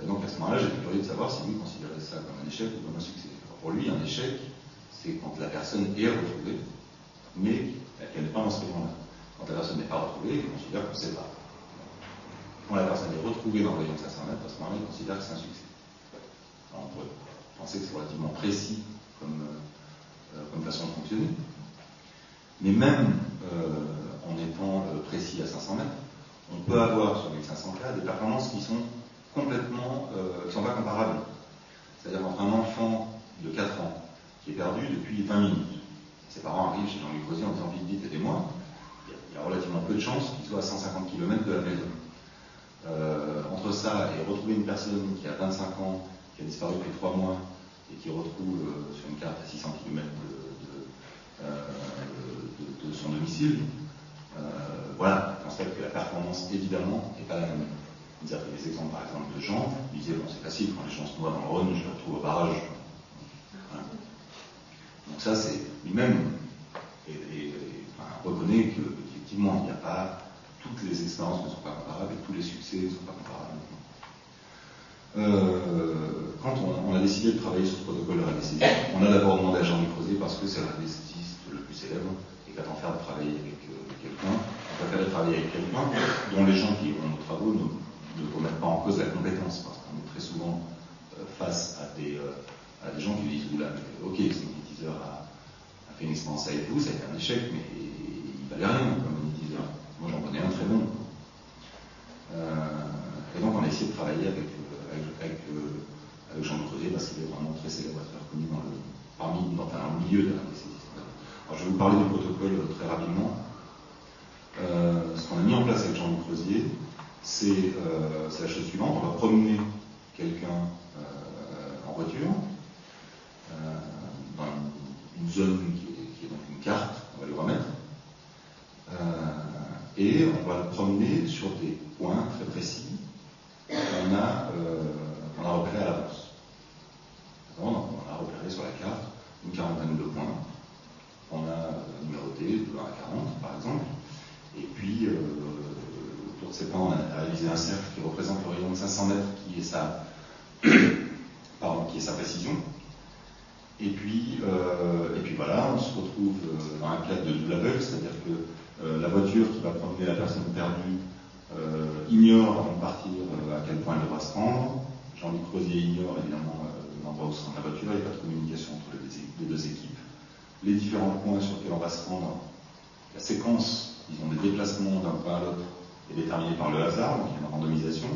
[SPEAKER 2] Et donc à ce moment-là, j'étais curieux de savoir si lui considérait ça comme un échec ou comme un succès. Alors pour lui, un échec, c'est quand la personne est retrouvée, mais qu'elle n'est pas dans ce rayon-là. Quand la personne n'est pas retrouvée, il considère qu'on ne sait pas. Quand la personne est retrouvée dans le rayon de 500 mètres, à ce moment-là, il considère que c'est un succès. Alors on pourrait penser que c'est relativement précis comme façon de fonctionner. Mais même en étant précis à 500 mètres, on peut avoir sur les 500 cas des performances qui sont complètement, qui ne sont pas comparables. C'est-à-dire entre un enfant de 4 ans qui est perdu depuis 20 minutes. Ses parents arrivent chez Jean-Luc Rosier en disant vite, aidez-moi. Il y a relativement peu de chances qu'il soit à 150 km de la maison. Entre ça et retrouver une personne qui a 25 ans, qui a disparu depuis 3 mois et qui retrouve sur une carte à 600 km de son domicile, voilà, on constate que la performance évidemment n'est pas la même. Vous avez des exemples par exemple de Jean, il disait bon c'est facile, quand les gens se noient dans le Rhône, je les retrouve au barrage. Voilà. Donc ça c'est lui-même reconnaît qu'effectivement il n'y a pas, toutes les expériences ne sont pas comparables et tous les succès ne sont pas comparables. Quand on a décidé de travailler sur le protocole de l'anesthésiste, on a d'abord demandé à Jean-Luc Rosier parce que c'est l'anesthésiste le plus célèbre et qu'à t'en faire de travailler avec quelqu'un, on préférait travailler avec quelqu'un dont les gens qui ont nos travaux ne remettent pas en cause la compétence, parce qu'on est très souvent face à des gens qui disent oula, ok, ce magnétiseur a fait une expérience avec vous, ça a été un échec, mais il valait rien comme magnétiseur. Moi j'en connais un très bon. Et donc on a essayé de travailler avec Jean-Luc Rosier parce qu'il est vraiment très célèbre, très reconnu dans le milieu de l'anesthésiste. Alors je vais vous parler du protocole très rapidement. Ce qu'on a mis en place avec Jean-Luc Rosier, c'est la chose suivante. On va promener quelqu'un en voiture dans une zone qui est donc une carte, on va lui remettre, et on va le promener sur des points très précis qu'on a repérés à l'avance. Donc on a repéré sur la carte une quarantaine de points. On a numéroté de 1 à 40 par exemple. Et puis autour de ces points, on a réalisé un cercle qui représente le rayon de 500 mètres qui est sa précision. Et puis voilà, on se retrouve dans un cadre de double aveugle, c'est-à-dire que la voiture qui va promener la personne perdue ignore avant de partir à quel point elle devra se rendre. Jean-Luc Rosier ignore évidemment l'endroit où se rend la voiture, il n'y a pas de communication entre les deux équipes. Les différents points sur lesquels on va se rendre, la séquence, disons, des déplacements d'un point à l'autre est déterminée par le hasard, donc il y a une randomisation.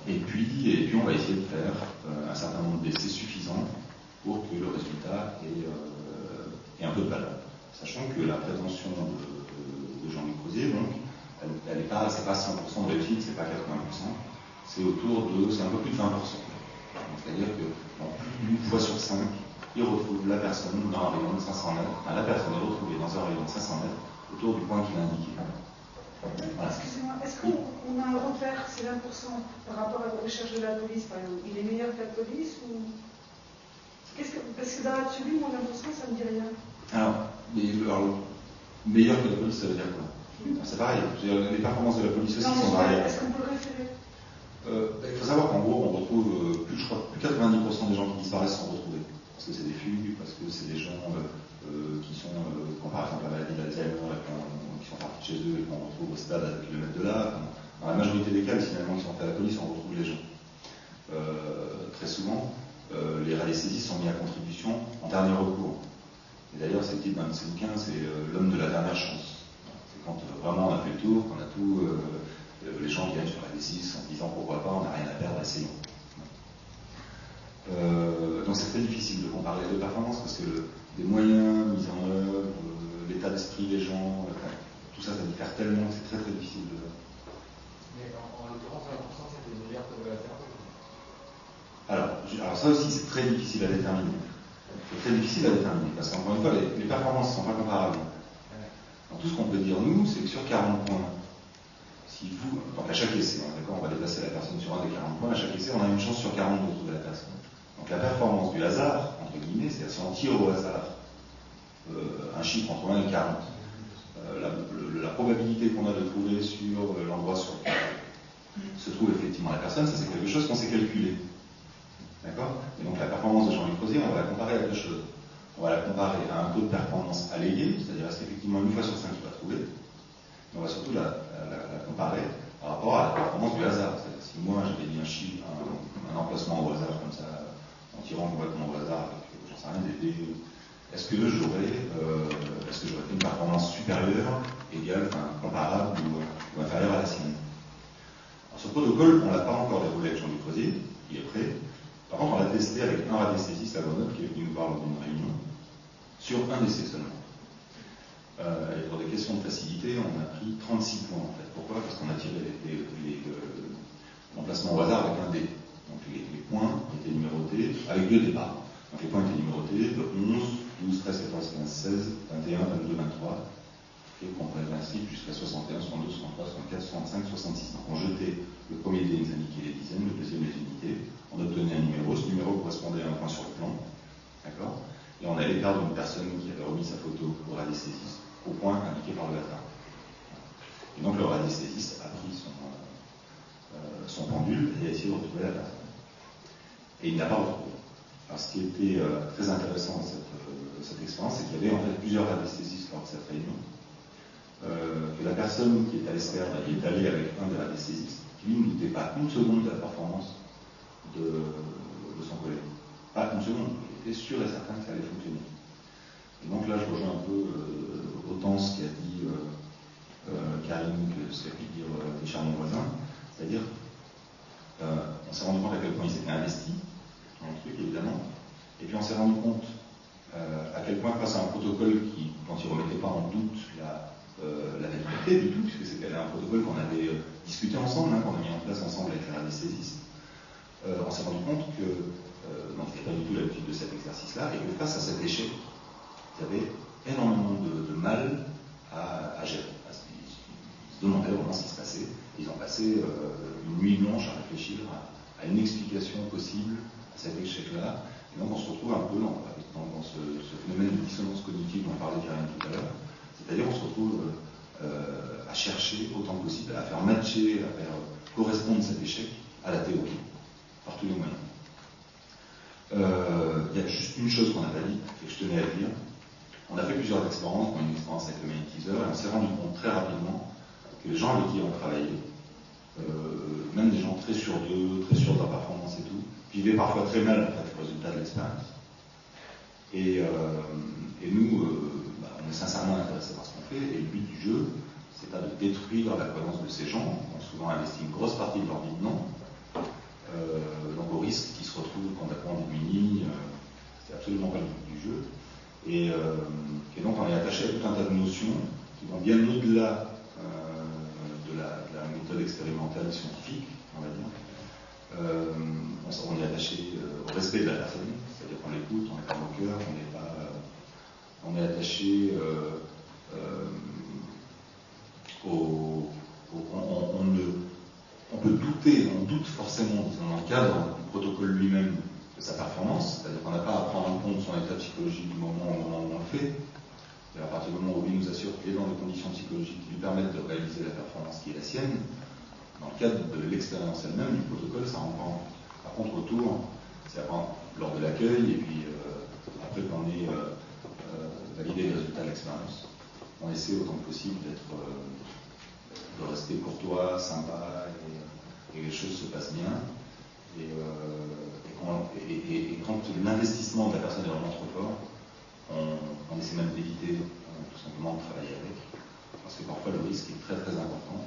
[SPEAKER 2] Et puis on va essayer de faire un certain nombre d'essais suffisants pour que le résultat ait un peu de valeur. Sachant que la prétention de Jean-Luc Rosier, donc, c'est pas 100% de réussite, c'est pas 80%, c'est un peu plus de 20%. C'est-à-dire que plus d'une fois sur 5, il retrouve la personne dans un rayon de 500 mètres. Enfin, la personne est retrouvée dans un rayon de 500 mètres autour du point qu'il a indiqué. Voilà.
[SPEAKER 8] Excusez-moi, est-ce qu'on a un repère, c'est 20% par rapport à la recherche de la police, par exemple? Il est meilleur que la police ou... Parce que dans l'absolu, moi, 20%, ça ne me dit rien.
[SPEAKER 2] Alors, meilleur que la police, ça veut dire quoi? C'est pareil, les performances de la police aussi sont variables.
[SPEAKER 8] Est-ce qu'on peut le référer?
[SPEAKER 2] Il faut savoir qu'en gros, on retrouve plus de 90% des gens qui disparaissent sont retrouvés. parce que c'est des fugues, parce que c'est des gens qui sont, quand par exemple la maladie d'Alzheimer, qui sont partis de chez eux et qu'on retrouve au stade à 2 km de là. Dans la majorité des cas, finalement, qui sont faits à la police, on retrouve les gens. Très souvent, les radiesthésistes sont mis à contribution en dernier recours. Et d'ailleurs, c'est le titre d'un de ces bouquins, c'est l'homme de la dernière chance. C'est quand vraiment on a fait le tour, qu'on a tout, les gens viennent sur la radiesthésiste en se disant pourquoi pas, on n'a rien à perdre, essayons. Donc c'est très difficile de comparer les deux performances parce que les moyens mis en œuvre, l'état d'esprit des gens, tout ça, ça diffère tellement que c'est très très difficile de.
[SPEAKER 4] Mais en l'occurrence, 20%, c'était meilleur que de la terre.
[SPEAKER 2] Alors ça aussi, c'est très difficile à déterminer. C'est très difficile à déterminer parce qu'encore une fois, les performances ne sont pas comparables. Alors, tout ce qu'on peut dire, nous, c'est que sur 40 points, si vous, donc à chaque essai, d'accord, on va déplacer la personne sur un des 40 points, à chaque essai, on a une chance sur 40 de trouver la personne. Donc la performance du hasard, entre guillemets, c'est-à-dire si on tire au hasard un chiffre entre 1 et 40, la probabilité qu'on a de trouver sur l'endroit sur lequel se trouve effectivement la personne, ça c'est quelque chose qu'on sait calculer. D'accord? Et donc la performance de Jean-Luc Rosier, on va la comparer à deux choses. On va la comparer à un taux de performance allégué, c'est-à-dire est-ce qu'effectivement une fois sur 5 il va trouver, mais on va surtout la comparer par rapport à la performance du hasard. C'est-à-dire si moi j'avais mis un chiffre, un emplacement au hasard comme ça, en tirant complètement au hasard avec, j'en sais rien, des dés, est-ce que j'aurais fait une performance supérieure, égale, comparable ou inférieure à la sienne? Alors ce protocole, on ne l'a pas encore déroulé avec Jean-Luc Rosier, il est prêt. Par contre, on l'a testé avec un radiesthésiste à Grenoble qui est venu nous voir lors d'une réunion, sur un essai seulement. Et pour des questions de facilité, on a pris 36 points en fait. Pourquoi? Parce qu'on a tiré l'emplacement au hasard avec un dé. Donc les points étaient numérotés avec 2 départs. Donc les points étaient numérotés de 11, 12, 13, 14, 15, 16, 21, 22, 23, et qu'on pourrait ainsi jusqu'à 61, 62, 63, 64, 65, 66. Donc on jetait le premier dé, nous indiquait les dizaines, le deuxième les unités, on obtenait un numéro, ce numéro correspondait à un point sur le plan, d'accord? Et on allait perdre une personne qui avait remis sa photo au radiesthésiste au point indiqué par le hasard. Et donc le radiesthésiste a pris son pendule et a essayé de retrouver la personne. Et il n'a pas retrouvé. Alors ce qui était très intéressant dans cette expérience, c'est qu'il y avait en fait plusieurs radiesthésistes lors de cette réunion. Que la personne qui est à l'externe est allée avec un des radiesthésistes, qui lui ne doutait pas une seconde de la performance de son collègue. Pas une seconde, il était sûr et certain que ça allait fonctionner. Et donc là, je rejoins un peu autant ce qu'a dit Karine que ce qu'a pu dire Richard, mon voisin. C'est-à-dire, on s'est rendu compte à quel point il s'était investi dans le truc, évidemment. Et puis on s'est rendu compte à quel point, grâce à un protocole dont il ne remettait pas en doute la validité du tout, puisque c'était un protocole qu'on avait discuté ensemble, qu'on a mis en place ensemble avec les radiesthésistes, on s'est rendu compte que donc il n'y a pas du tout l'habitude de cet exercice-là, et que face à cet échec, il y avait énormément de mal à gérer. Ils se demandaient vraiment ce qui se passait. Ils ont passé une nuit blanche à réfléchir à une explication possible à cet échec-là. Et donc on se retrouve un peu dans ce phénomène de dissonance cognitive dont parlait Karine tout à l'heure. C'est-à-dire on se retrouve à chercher autant que possible, à faire matcher, à faire correspondre cet échec à la théorie, par tous les moyens. Il y a juste une chose qu'on n'a pas dit, et que je tenais à dire. On a fait plusieurs expériences, une expérience avec le magnétiseur, et on s'est rendu compte très rapidement que les gens avec qui on travaillait, même des gens très sûrs d'eux, très sûrs de leur performance et tout, vivaient parfois très mal en fait, le résultat de l'expérience. Et nous, on est sincèrement intéressés par ce qu'on fait, et le but du jeu, c'est pas de détruire la croyance de ces gens, qui ont souvent investi une grosse partie de leur vie dedans, donc au risque qu'ils se retrouvent complètement démunis, c'est absolument pas le but du jeu. Et donc on est attaché à tout un tas de notions qui vont bien au-delà de la méthode expérimentale scientifique, on va dire. On est attaché au respect de la personne, c'est-à-dire qu'on l'écoute, on n'est pas moqueur, on est attaché on peut douter, on doute forcément, disons, dans le cadre du protocole lui-même de sa performance, c'est-à-dire qu'on n'a pas à prendre en compte son état psychologique du moment où on le fait. Et à partir du moment où il nous assure qu'il est dans des conditions psychologiques qui lui permettent de réaliser la performance qui est la sienne, dans le cadre de l'expérience elle-même, du protocole, ça rentre en compte. Par contre, autour, c'est lors de l'accueil, et puis après qu'on ait validé les résultats de l'expérience, on essaie autant que possible de rester courtois, sympa, et que les choses se passent bien. Et quand l'investissement de la personne est vraiment trop fort, on essaie même d'éviter tout simplement de travailler avec, parce que parfois le risque est très très important.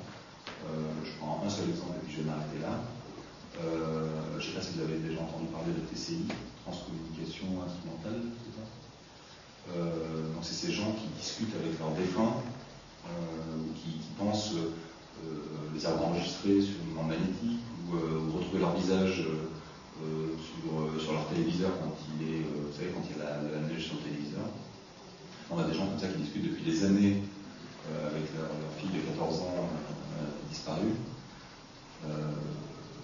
[SPEAKER 2] Je prends un seul exemple et puis je vais m'arrêter là. Je ne sais pas si vous avez déjà entendu parler de TCI, transcommunication instrumentale, c'est ça. Donc c'est ces gens qui discutent avec leurs défunts, ou qui pensent les avoir enregistrés sur une bande magnétique, ou retrouver leur visage sur leur téléviseur quand vous savez, quand il y a la neige sur le téléviseur. On a des gens comme ça qui discutent depuis des années avec leur fille de 14 ans disparue.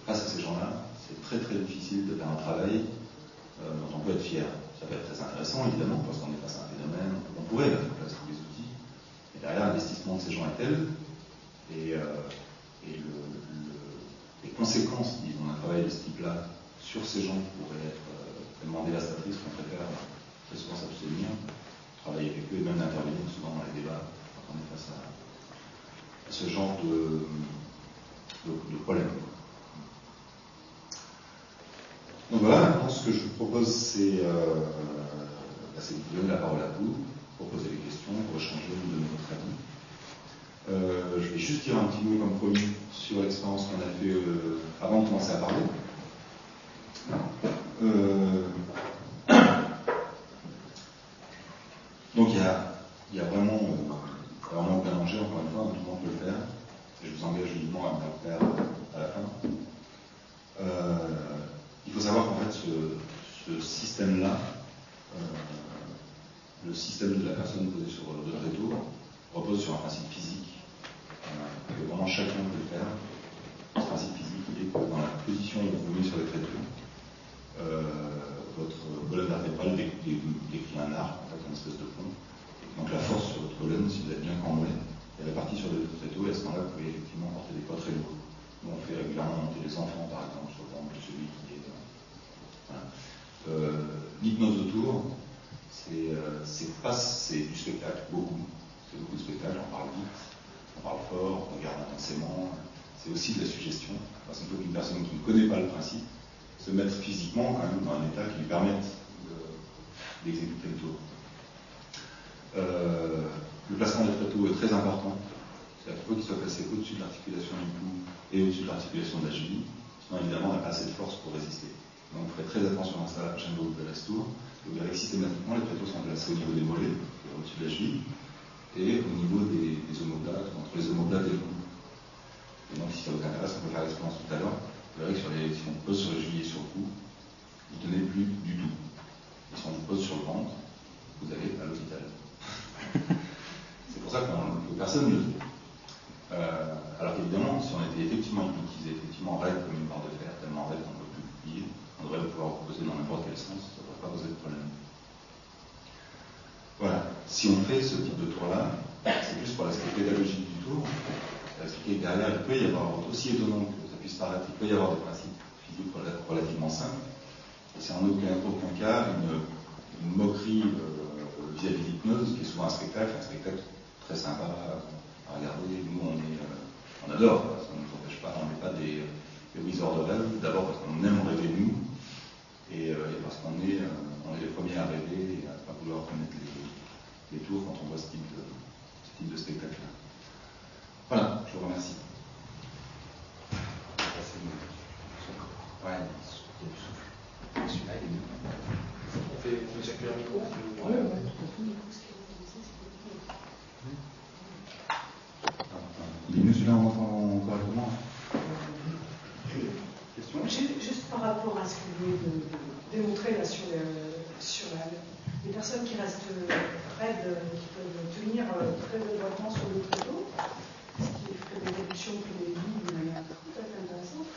[SPEAKER 2] Face à ces gens-là, c'est très très difficile de faire un travail dont on peut être fier. Ça peut être très intéressant, évidemment, parce qu'on est face à un phénomène, on pourrait mettre en place tous les outils, et derrière, l'investissement de ces gens est tel, et les conséquences, disons, d'un travail de ce type-là sur ces gens qui pourraient être tellement dévastatrices qu'on préfère très souvent s'abstenir, travailler avec eux et même d'intervenir souvent dans les débats quand on est face à ce genre de problème. Donc voilà, maintenant ce que je vous propose, c'est de vous donner la parole à vous, pour poser des questions, pour échanger, nous donner votre avis. Je vais juste dire un petit mot comme promis sur l'expérience qu'on a fait avant de commencer à parler. Donc il y a vraiment aucun danger, encore une fois, tout le monde peut le faire. Et je vous engage uniquement à le faire à la fin. Il faut savoir qu'en fait, ce système-là, le système de la personne posée sur le tréteau, repose sur un principe physique, que vraiment chacun peut le faire. Ce principe physique, il est que dans la position où vous vous mettez sur le tréteau, votre colonne vertébrale décrit un arc, en fait, une espèce de pont. Donc la force sur votre colonne, si vous êtes bien cambré, est répartie sur le tréteau, et à ce moment-là, vous pouvez effectivement porter des poids très lourds. Nous, on fait régulièrement monter les enfants, par exemple, sur le ventre de celui qui est... L'hypnose autour, c'est du spectacle, beaucoup. C'est beaucoup de spectacle, on parle vite, on parle fort, on regarde intensément. C'est aussi de la suggestion, parce qu'il faut qu'une personne qui ne connaît pas le principe se mette physiquement quand même dans un état qui lui permette d'exécuter le tour. Le placement des tréteaux est très important. C'est-à-dire qu'il faut qu'il soit placé au-dessus de l'articulation du cou et au-dessus de l'articulation de la cheville. Sinon, évidemment, on n'a pas assez de force pour résister. Donc, vous ferez très attention à ça la prochaine fois que vous verrez ce tour. Vous verrez que systématiquement, les tréteaux sont placés au niveau des mollets, au-dessus de la cheville, et au niveau des omoplates, entre les omoplates et le cou. Et donc, si ça vous intéresse, on peut faire l'expérience tout à l'heure. Vous verrez que si on pose sur les chevilles et sur le cou, vous ne tenez plus du tout. Et si on vous pose sur le ventre, vous allez à l'hôpital. C'est pour ça que personne ne le fait. Alors qu'évidemment, si on était effectivement hypnotisé, effectivement raide comme une barre de fer, tellement raide qu'on ne peut plus plier, on devrait pouvoir vous poser dans n'importe quel sens, ça ne devrait pas poser de problème. Voilà. Si on fait ce type de tour-là, c'est plus pour l'aspect pédagogique du tour. C'est expliquer que derrière, il peut y avoir, aussi étonnant que ça puisse paraître, il peut y avoir des principes physiques relativement simples. Et c'est en aucun cas une moquerie vis-à-vis de l'hypnose, qui est souvent un spectacle très sympa à regarder. Nous, on adore, ça ne nous empêche pas, on n'est pas des wizards de rêve, d'abord parce qu'on aime rêver nous, et parce qu'on est les premiers à rêver et à vouloir connaître les tours quand on voit ce type de spectacle-là. Voilà, je vous remercie. Ouais, il y a du souffle. Celui-là, il est mieux.
[SPEAKER 6] On fait chacun un micro.
[SPEAKER 2] Il est mieux celui-là, on entend correctement. Question ?
[SPEAKER 8] Juste par rapport à ce que vous venez de démontrer là, sur les personnes qui restent raides, qui peuvent tenir très droitement sur le tréteau, ce qui fait des réductions que les livres de manière tout à fait intéressante.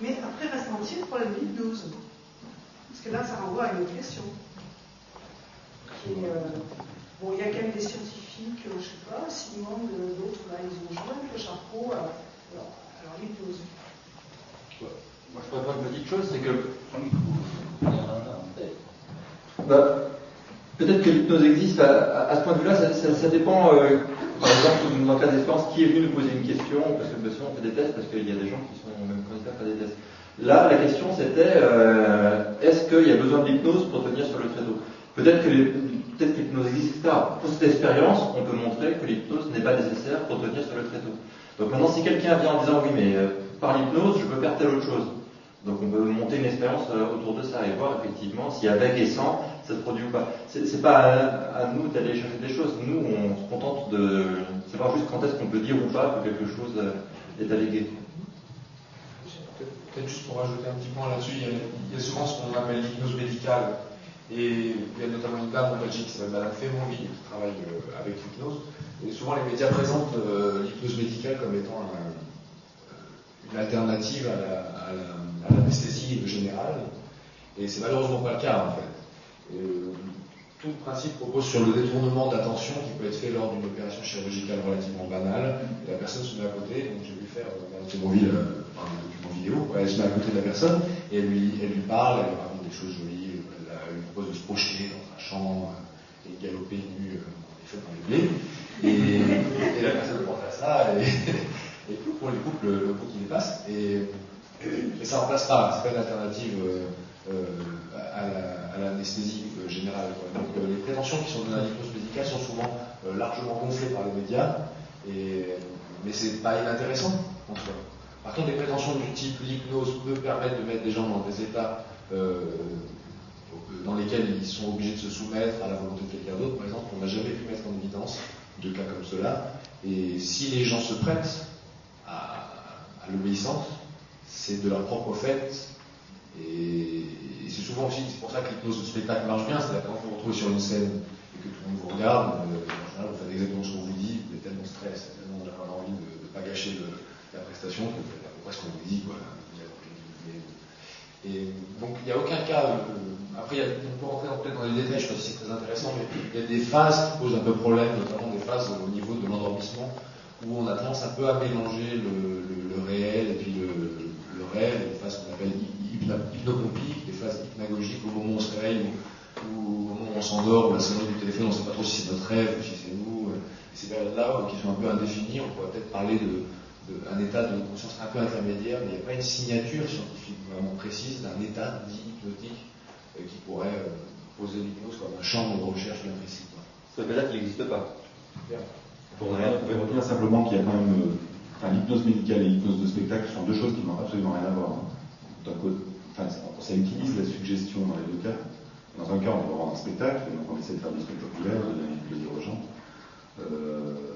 [SPEAKER 8] Mais après reste entier le problème de l'hypnose. Parce que là, ça renvoie à une autre question. Bon, il y a quand même des scientifiques, je ne sais pas, Simon, d'autres, là, ils ont joué avec le Charcot. Alors l'hypnose.
[SPEAKER 3] Moi, je pourrais pas une petite chose, c'est que peut-être que l'hypnose existe à ce point de vue-là, ça dépend, par exemple, dans le cas d'expérience, qui est venu nous poser une question, parce que souvent on fait des tests, parce qu'il y a des gens qui sont même candidats à faire des tests. Là, la question c'était, est-ce qu'il y a besoin de l'hypnose pour tenir sur le tréteau? Peut-être que l'hypnose existe, etc. Pour cette expérience, on peut montrer que l'hypnose n'est pas nécessaire pour tenir sur le tréteau. Donc maintenant, si quelqu'un vient en disant, oui, mais par l'hypnose, je peux faire telle autre chose. Donc on peut monter une expérience autour de ça et voir effectivement si avec et sans, ça se produit ou pas. C'est pas à nous d'aller chercher des choses. Nous, on se contente de savoir juste quand est-ce qu'on peut dire ou pas que quelque chose est allégué.
[SPEAKER 6] Peut-être juste pour rajouter un petit point là-dessus, il y a souvent ce qu'on appelle l'hypnose médicale. Et il y a notamment une dame en Belgique qui s'appelle Madame Fémonville qui travaille avec l'hypnose. Et souvent les médias présentent l'hypnose médicale comme étant une alternative à l'anesthésie générale. Et c'est malheureusement pas le cas en fait. Et, tout le principe repose sur le détournement d'attention qui peut être fait lors d'une opération chirurgicale relativement banale. Et la personne se met à côté, donc j'ai vu faire Madame Fémonville un document vidéo, elle se met à côté de la personne et elle lui parle, elle lui raconte des choses jolies, elle lui propose de se projeter dans un champ et galoper nu en effet dans les blés. Et la personne pense à ça et pour les couples, le coup qui dépasse. Et ça ne remplace pas, c'est pas une alternative à l'anesthésie générale. Donc les prétentions qui sont données à l'hypnose médicale sont souvent largement gonflées par les médias, mais c'est pas inintéressant en soi. Par contre, des prétentions du type l'hypnose peut permettre de mettre des gens dans des états dans lesquels ils sont obligés de se soumettre à la volonté de quelqu'un d'autre, par exemple, on n'a jamais pu mettre en évidence de cas comme cela. Et si les gens se prêtent à l'obéissance, c'est de leur propre fait. Et c'est souvent aussi, c'est pour ça que l'hypnose de spectacle marche bien, c'est-à-dire quand vous vous retrouvez sur une scène et que tout le monde vous regarde, en général vous faites exactement ce qu'on vous dit, vous êtes tellement stress, tellement envie de ne pas gâcher la prestation que vous faites à peu près ce qu'on vous dit, quoi. Et donc il n'y a aucun cas, après on peut rentrer peut-être dans les détails, je ne sais pas si c'est très intéressant, mais il y a des phases qui posent un peu problème, notamment des phases au niveau de l'endormissement, où on a tendance un peu à mélanger le réel et puis le rêve, des phases qu'on appelle hypnopompiques, des phases hypnagogiques au moment où on se réveille ou au moment où on s'endort, ou la sonnerie du téléphone, on ne sait pas trop si c'est notre rêve ou si c'est nous. Et ces périodes-là, qui sont un peu indéfinies, on pourrait peut-être parler d'un état de conscience un peu intermédiaire, mais il n'y a pas une signature scientifique vraiment précise d'un état dit hypnotique qui pourrait poser l'hypnose comme un champ de recherche bien précis.
[SPEAKER 3] Ça veut dire qu'il n'existe pas.
[SPEAKER 2] On peut retenir simplement qu'il y a quand même l'hypnose médicale et l'hypnose de spectacle sont deux choses qui n'ont absolument rien à voir. D'un côté, ça utilise la suggestion dans les deux cas. Dans un cas, on peut rendre un spectacle, donc on essaie de faire du spectaculaire, de donner du plaisir aux gens.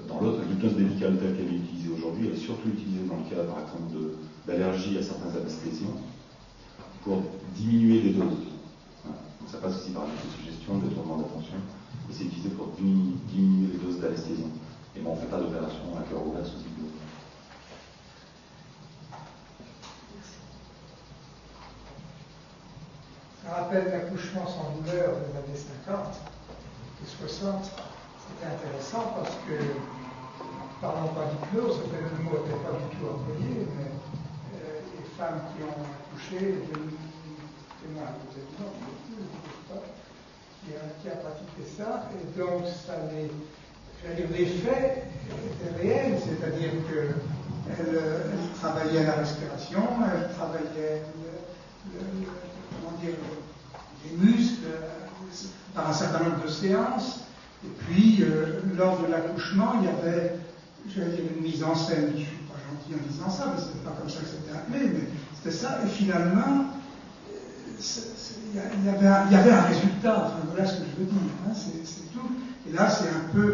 [SPEAKER 2] Dans l'autre, l'hypnose médicale telle qu'elle est utilisée aujourd'hui, elle est surtout utilisée dans le cas, par exemple, d'allergie à certains anesthésiants pour diminuer les doses. Voilà. Donc ça passe aussi par la suggestion, le détournement d'attention, et c'est utilisé pour diminuer les doses d'anesthésiants. Et bon, on ne fait pas d'opération à cœur ouvert sous hypnose.
[SPEAKER 9] Ça rappelle l'accouchement sans douleur des années 50 et 60. C'était intéressant parce que, parlons pas d'hypnose, le mot n'était pas du tout employé, mais les femmes qui ont accouché, témoins, vous êtes non, qui a pratiqué ça, et donc ça l'effet était réel, c'est-à-dire qu'elle travaillait la respiration, elle travaillait les muscles par un certain nombre de séances, et puis lors de l'accouchement, il y avait, une mise en scène, je ne suis pas gentil en disant ça, mais c'était pas comme ça que c'était appelé, mais c'était ça, et finalement, il y avait un résultat, enfin voilà ce que je veux dire, hein, c'est tout. Et là, c'est un peu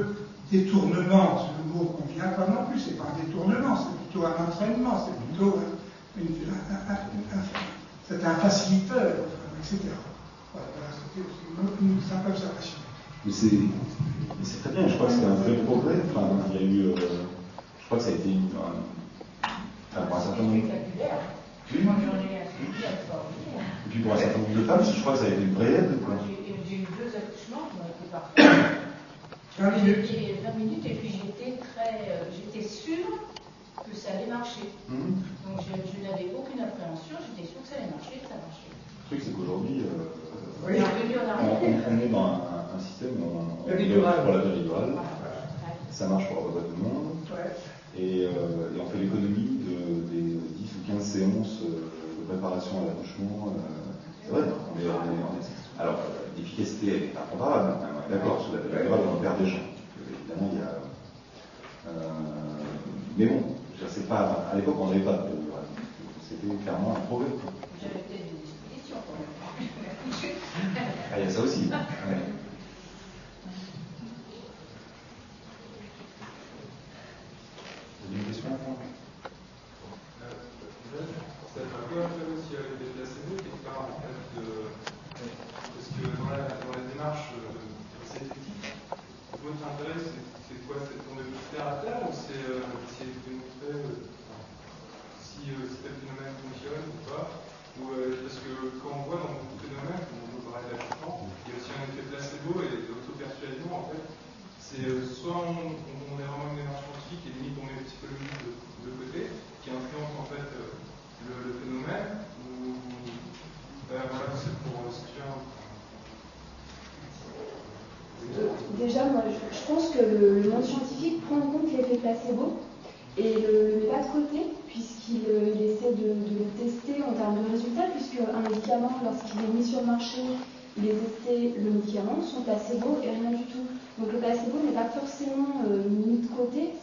[SPEAKER 9] détournement, c'est le mot qu'on vient pas non plus, c'est pas un détournement, c'est plutôt un entraînement, c'est plutôt c'est un faciliteur, etc. Voilà, c'était une simple observation.
[SPEAKER 2] Mais c'est très bien, je crois que c'est un vrai progrès. Enfin, il y a eu, je crois que ça a été pour un certain nombre. Oui. Et puis pour un certain nombre de femmes, je crois que ça a été une vraie aide.
[SPEAKER 10] J'ai eu 2 accouchements qui ont été parfaits.
[SPEAKER 9] 20 minutes.
[SPEAKER 10] 20 minutes, et puis j'étais sûre que ça allait marcher. Donc je n'avais aucune appréhension, j'étais sûre que ça allait marcher, que ça marchait.
[SPEAKER 2] Le truc, c'est qu'aujourd'hui,
[SPEAKER 10] on est
[SPEAKER 2] on est dans un système pour la péridurale. Ça marche pour avoir tout le monde. Et on fait l'économie des 10 ou 15 séances de préparation à l'accouchement. C'est vrai, alors, l'efficacité est incomparable, d'accord, sur la péridurale, on perd des gens. Évidemment, il y a. Mais bon, c'est pas, à l'époque, on n'avait pas de péridurale. C'était clairement un progrès.
[SPEAKER 10] J'avais peut-être des dispositions quand même.
[SPEAKER 2] Ah, il y a ça aussi. Ouais. Une question à prendre.
[SPEAKER 11] Ça fait un peu appel aussi avec les placebos, quelque part, en fait, parce que dans la démarche esthétique, votre intérêt, c'est quoi? C'est de tomber plus terre à terre ou c'est essayer de démontrer si tel phénomène fonctionne ou pas? Parce que quand on voit dans beaucoup de phénomènes, comme on peut parler d'accouchement, il y a aussi un effet placebo et l'auto-persuasion, en fait. C'est soit on est vraiment une démarche scientifique et limite on met la psychologie de côté, qui influence en fait le phénomène, ou voilà, c'est pour situer un.
[SPEAKER 7] Déjà, moi, je pense que le monde scientifique prend en compte l'effet placebo et le met pas de côté, puisqu'il essaie de le tester en termes de résultats, puisque un médicament, lorsqu'il est mis sur le marché, il est testé le médicament, son placebo et rien du tout. Donc le placebo n'est pas forcément mis de côté,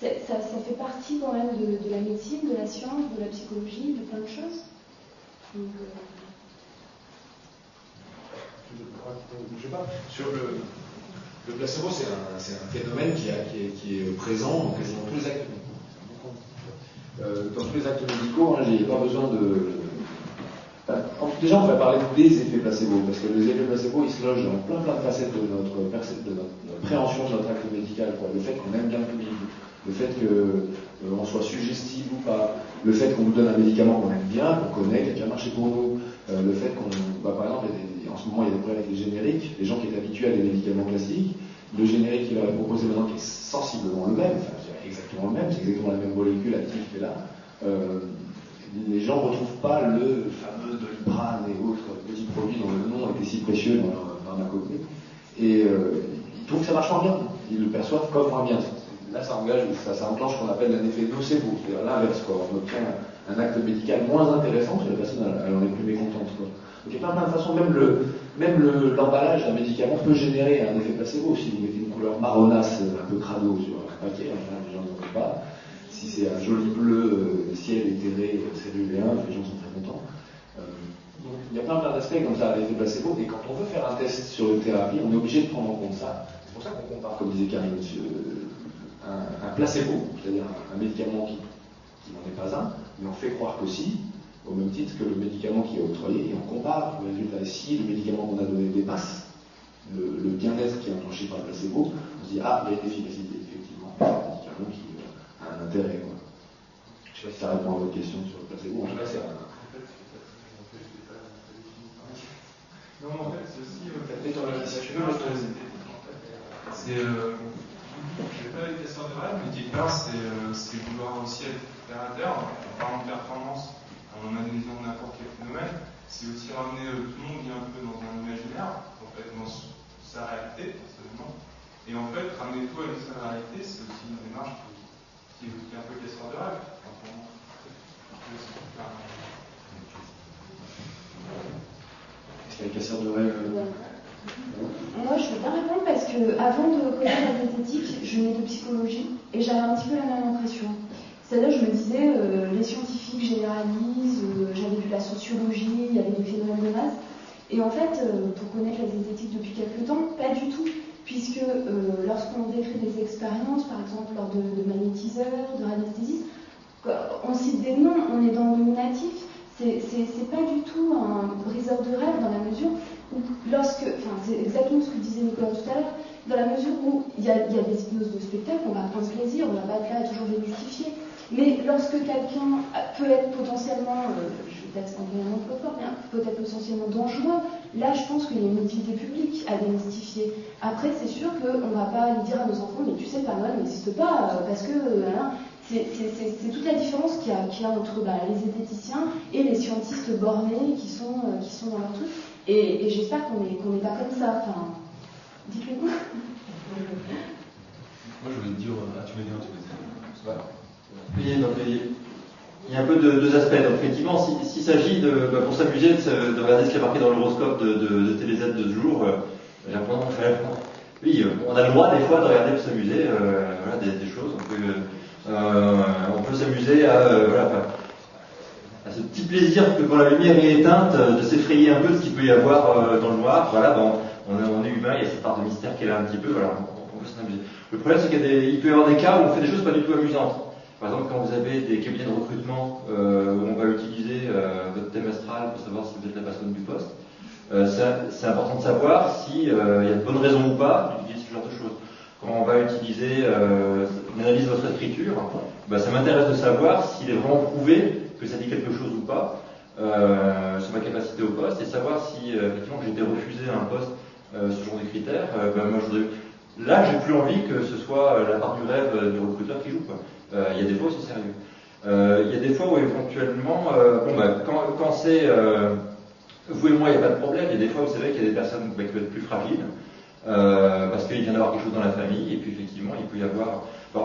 [SPEAKER 7] ça fait partie quand même de la médecine, de la science, de la psychologie, de plein de choses. Donc,
[SPEAKER 6] je sais pas, sur le placebo, c'est un phénomène qui est présent dans quasiment tous les actes médicaux. Dans tous les actes médicaux, il n'y a pas besoin de. Déjà, on va parler des effets placebo, parce que les effets placebo, ils se logent dans plein de facettes de notre préhension de notre acte médical. Quoi. Le fait qu'on aime bien le public, le fait qu'on soit suggestible ou pas, le fait qu'on nous donne un médicament qu'on aime bien, qu'on connaît, qui a déjà marché pour nous, le fait qu'on. Par exemple, en ce moment, il y a des problèmes avec les génériques, les gens qui étaient habitués à des médicaments classiques, le générique qui leur est proposé maintenant, qui est sensiblement le même, enfin, exactement le même, c'est exactement la même molécule active qui est là. Les gens ne retrouvent pas le fameux Doliprane et autres petits produits dont le nom était si précieux dans la copie. Et ils trouvent que ça marche moins bien. Ils le perçoivent comme moins bien. Là, ça enclenche ce qu'on appelle un effet nocebo, c'est-à-dire l'inverse. On obtient un acte médical moins intéressant, parce que la personne elle en est plus mécontente. Quoi. Donc il y a plein de façons. Même l'emballage d'un médicament peut générer un effet placebo. Si vous mettez une couleur marronasse, un peu crado sur un paquet, enfin, les gens ne veulent pas. Si c'est un joli bleu, ciel éthéré, celluléen, les gens sont très contents. Donc il y a plein d'aspects comme ça à l'effet placebo, et quand on veut faire un test sur une thérapie, on est obligé de prendre en compte ça. C'est pour ça qu'on compare, comme disait Karine, un placebo, c'est-à-dire un médicament qui n'en est pas un, mais on fait croire qu'aussi, au même titre que le médicament qui est octroyé, et on compare le résultat. Et si le médicament qu'on a donné dépasse le bien-être qui est enclenché par le placebo, on se dit, ah, il y a une efficacité, effectivement, c'est un médicament qui un intérêt. Quoi. Je ne sais pas si ça répond à votre question sur le placebo. En tout cas, c'est un.
[SPEAKER 11] Non, en fait, c'est aussi. C'est pas les casseurs de rêve, mais quelque part, c'est vouloir aussi être terre à terre. En parlant de performance, en analysant n'importe quel phénomène, c'est aussi ramener tout le monde un peu dans un imaginaire, en fait, dans sa réalité, personnellement. Et en fait, ramener tout avec sa réalité, c'est aussi une démarche qui est un peu casseur de rêve.
[SPEAKER 6] Est-ce qu'il y a un casseur de rêve?
[SPEAKER 7] Moi, je veux bien répondre parce que avant de connaître la zététique, je venais de psychologie et j'avais un petit peu la même impression. C'est-à-dire, je me disais, les scientifiques généralisent, j'avais vu la sociologie, il y avait des phénomènes de masse. Et en fait, pour connaître la zététique depuis quelques temps, pas du tout. Puisque lorsqu'on décrit des expériences, par exemple lors de magnétiseurs, de radiesthésistes, on cite des noms, on est dans le nominatif. C'est pas du tout un briseur de rêve dans la mesure où c'est exactement ce que disait Nicolas tout à l'heure, dans la mesure où il y a des hypnoses de spectacle, on va prendre plaisir, on va pas être là à toujours démystifier. Mais lorsque quelqu'un peut être potentiellement, je vais peut-être employer un autre fort, mais peut-être potentiellement dangereux, là je pense qu'il y a une utilité publique à démystifier. Après c'est sûr qu'on ne va pas dire à nos enfants, mais tu sais le Père Noël n'existe pas, parce que c'est toute la différence qu'il y a entre les zététiciens et les scientistes bornés qui sont dans leur truc. Et j'espère qu'on n'est pas comme ça. Enfin, Dites-le nous.
[SPEAKER 2] Moi, je voulais te dire, tu m'as dit.
[SPEAKER 3] Oui, donc, il y a un peu deux aspects. Donc, effectivement, s'il s'agit pour s'amuser de regarder ce qui est marqué dans l'horoscope de TéléZ de ce jour, oui, on a le droit des fois de regarder pour s'amuser, voilà, des choses. On peut s'amuser à ce petit plaisir que quand la lumière est éteinte, de s'effrayer un peu de ce qu'il peut y avoir dans le noir. Voilà, bon, on est humain, il y a cette part de mystère qui est là un petit peu. Voilà, on peut s'amuser. Le problème, c'est qu'il peut y avoir des cas où on fait des choses pas du tout amusantes. Par exemple, quand vous avez des cabinets de recrutement où on va utiliser votre thème astral pour savoir si vous êtes la personne du poste, c'est important de savoir s'il y a de bonnes raisons ou pas d'utiliser ce genre de choses. Quand on va utiliser une analyse de votre écriture, ça m'intéresse de savoir s'il est vraiment prouvé que ça dit quelque chose ou pas sur ma capacité au poste, et savoir si effectivement j'ai été refusé à un poste ce genre de critères. Moi, là, j'ai plus envie que ce soit la part du rêve du recruteur qui joue, quoi. Il y a des fois où c'est sérieux. Il y a des fois où éventuellement, quand c'est vous et moi, il n'y a pas de problème. Il y a des fois où c'est vrai qu'il y a des personnes qui peuvent être plus fragiles parce qu'il vient d'avoir quelque chose dans la famille, et puis effectivement, il peut y avoir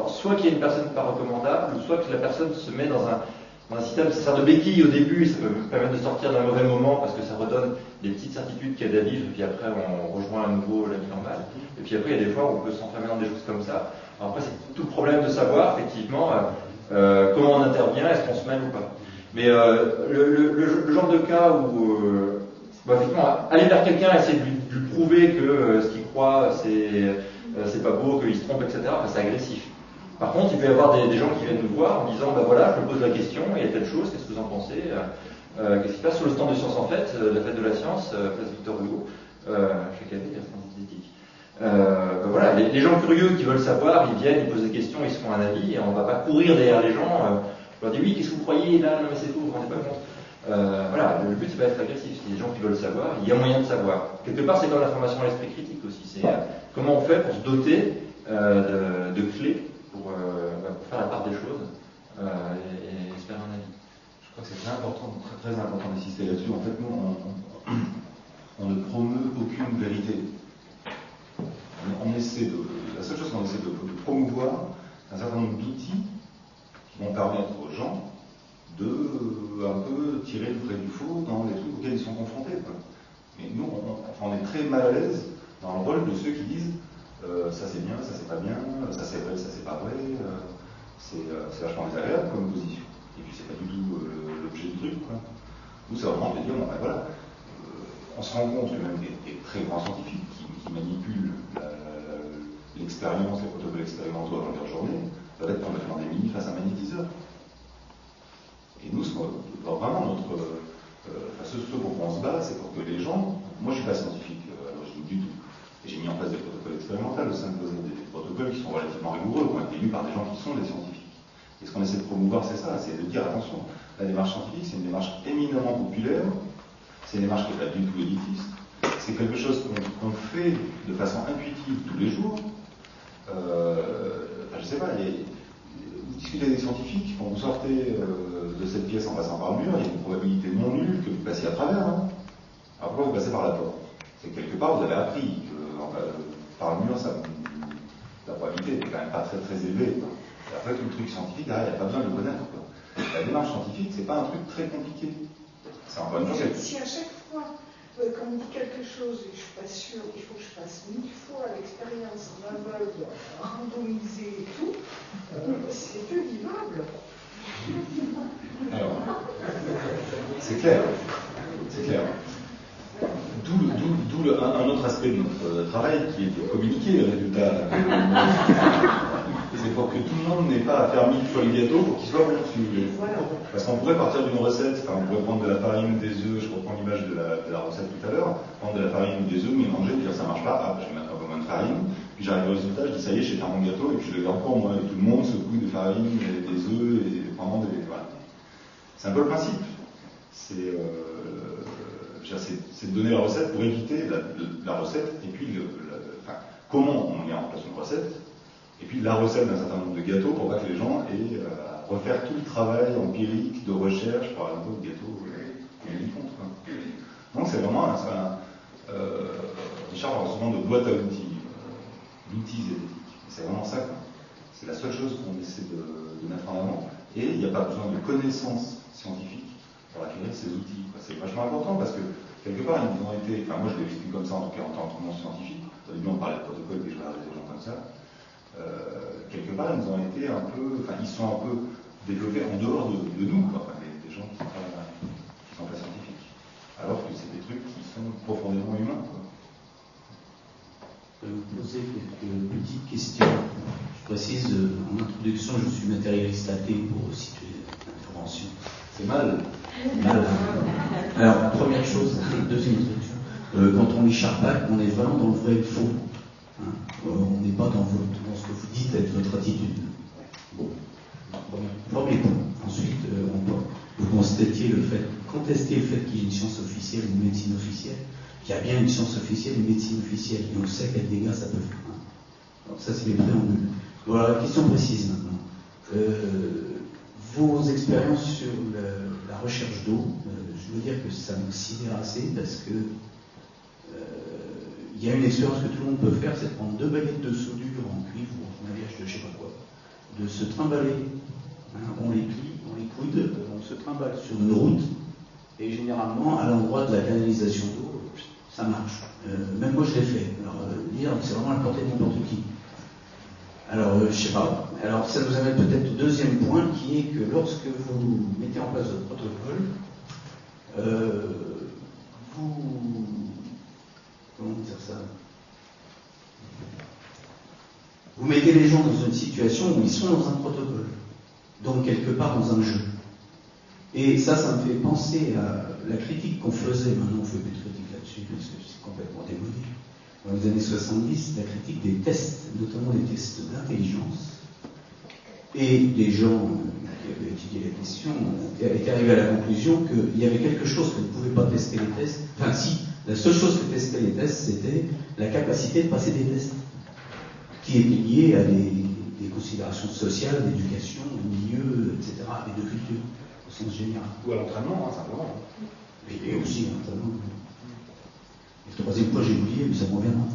[SPEAKER 3] soit qu'il y a une personne pas recommandable, ou soit que la personne se met dans un système, ça sert de béquille au début, ça peut permettre de sortir d'un mauvais moment parce que ça redonne des petites certitudes qu'il y a à vivre, et puis après on rejoint à nouveau la vie normale. Et puis après, il y a des fois où on peut s'enfermer dans des choses comme ça. Alors après, c'est tout le problème de savoir, effectivement, comment on intervient, est-ce qu'on se mêle ou pas. Mais le genre de cas où, effectivement, aller vers quelqu'un, essayer de lui prouver que ce qu'il croit, c'est pas beau, qu'il se trompe, etc., c'est agressif. Par contre, il peut y avoir des gens qui viennent nous voir en disant, voilà, je me pose la question, il y a telle chose, qu'est-ce que vous en pensez, qu'est-ce qui se passe sur le stand de Science en Fête, la fête de la science, place Victor Hugo, chaque année, il y a stand d'esthétique. Voilà, les gens curieux qui veulent savoir, ils viennent, ils posent des questions, ils se font un avis, et on ne va pas courir derrière les gens. Je leur dis oui, qu'est-ce que vous croyez là? Non, mais c'est faux, vous ne vous rendez pas compte. Voilà, le but c'est pas d'être agressif, c'est des gens qui veulent savoir, il y a moyen de savoir. Quelque part, c'est comme la formation à l'esprit critique aussi. C'est comment on fait pour se doter de clés pour faire la part des choses et se faire un avis.
[SPEAKER 2] Je crois que c'est très important, très important d'insister là-dessus. En fait, nous, on ne promeut aucune vérité. La seule chose qu'on essaie de promouvoir, c'est un certain nombre d'outils qui vont permettre aux gens de un peu tirer le vrai du faux dans les trucs auxquels ils sont confrontés. Mais nous, on est très mal à l'aise dans le rôle de ceux qui disent ça c'est bien, ça c'est pas bien, ça c'est vrai, ça c'est pas vrai, c'est vachement désagréable comme position. Et puis c'est pas du tout l'objet du truc. Nous, c'est vraiment de dire, voilà, on se rend compte que même des très grands scientifiques qui manipulent l'expérience, les protocoles expérimentaux à longueur de journée, peuvent être complètement démunis face à un magnétiseur. Et nous, vraiment ce pour quoi on se bat, c'est pour que les gens. Moi, je ne suis pas scientifique à l'origine du tout. Et j'ai mis en place des protocoles expérimentaux au sein de des protocoles qui sont relativement rigoureux, qui ont été élus par des gens qui sont des scientifiques. Et ce qu'on essaie de promouvoir, c'est ça, c'est de dire attention, la démarche scientifique, c'est une démarche éminemment populaire, c'est une démarche qui n'est pas du tout élitiste, c'est quelque chose qu'on fait de façon intuitive tous les jours. Je ne sais pas, vous discutez avec des scientifiques, quand vous sortez de cette pièce en passant par le mur, il y a une probabilité non nulle que vous passiez à travers. Alors pourquoi vous passez par la porte? C'est que quelque part vous avez appris que par le mur, la probabilité n'est quand même pas très très élevée. Et après tout le truc scientifique, derrière, il n'y a pas besoin de le connaître. La démarche scientifique, c'est pas un truc très compliqué. C'est encore une chose.
[SPEAKER 8] Si à chaque fois qu'on me dit quelque chose et je suis pas sûre, il faut que je fasse 1000 fois l'expérience en aveugle, randomisée et tout, c'est peu vivable.
[SPEAKER 2] Alors, c'est clair. C'est clair. D'où un autre aspect de notre travail qui est de communiquer les résultats. C'est pour que tout le monde n'ait pas à faire 1000 fois le gâteau pour qu'il soit bon, si vous voulez. Parce qu'on pourrait partir d'une recette, on pourrait prendre de la farine, des œufs, je reprends l'image de la recette tout à l'heure, prendre de la farine ou des œufs, mélanger, puis dire ça marche pas, je vais mettre un peu moins de farine, puis j'arrive au résultat, je dis ça y est, j'ai fait mon gâteau, et puis je le garde pour moi, et tout le monde se coupe des farines, des œufs, et pendant des. Voilà. C'est un peu le principe. C'est de donner la recette pour éviter la recette, et puis comment on met en place une recette, et puis la recette d'un certain nombre de gâteaux pour pas que les gens aient à refaire tout le travail empirique de recherche par exemple de gâteaux qu'on lui compte. Donc c'est vraiment Richard parle souvent de boîte à outils. l'outil zététique. C'est vraiment ça, quoi. C'est la seule chose qu'on essaie de mettre en avant. Et il n'y a pas besoin de connaissances scientifiques pour acquérir ces outils. C'est vachement important parce que, quelque part, ils nous ont été, enfin moi je l'ai vécu comme ça en tout cas en tant que scientifique, au début on parlait de protocole et je regardais des gens comme ça, quelque part ils nous ont été un peu, enfin ils sont un peu développés en dehors de nous, quoi. Enfin, des gens qui sont pas scientifiques. Alors que c'est des trucs qui sont profondément humains, quoi.
[SPEAKER 12] Je vais vous poser quelques petites questions. Je précise, en introduction, je suis matérialiste athée pour situer l'intervention. C'est mal. Alors, première chose, deuxième introduction. Quand on lit Charpak, on est vraiment dans le vrai et le faux. Hein, on n'est pas dans ce que vous dites être votre attitude. Bon. Premier point. Ensuite, vous contestiez le fait qu'il y ait une science officielle, une médecine officielle. Qu'il y a bien une science officielle, une médecine officielle, et on sait quels dégâts ça peut faire. Alors ça, c'est les préambules. Voilà, question précise maintenant. Vos expériences sur la recherche d'eau, je veux dire que ça me sidère assez parce que il y a une expérience que tout le monde peut faire, c'est de prendre 2 baguettes de soudure en cuivre ou en alliage de je sais pas quoi, de se trimballer, on les plie, on les coude, on se trimballe sur une route, et généralement, à l'endroit de la canalisation d'eau, ça marche. Même moi, je l'ai fait. Alors, dire, c'est vraiment à la portée de n'importe qui. Alors, je sais pas. Alors, ça nous amène peut-être au deuxième point, qui est que lorsque vous mettez en place votre protocole, comment dire ça ? Vous mettez les gens dans une situation où ils sont dans un protocole, donc quelque part dans un jeu. Et ça me fait penser à la critique qu'on faisait, maintenant on ne fait plus de critique là-dessus, parce que c'est complètement démodé. Dans les années 70, la critique des tests, notamment des tests d'intelligence, et des gens qui avaient étudié la question étaient arrivés à la conclusion qu'il y avait quelque chose que ne pouvait pas tester les tests. Enfin si, la seule chose que testaient les tests, c'était la capacité de passer des tests, qui étaient liés à des considérations sociales, d'éducation, de milieu, etc., et de culture. Au sens général.
[SPEAKER 6] Ou à l'entraînement, simplement.
[SPEAKER 12] Et aussi à l'entraînement. Et le troisième point, j'ai oublié, mais ça me reviendra.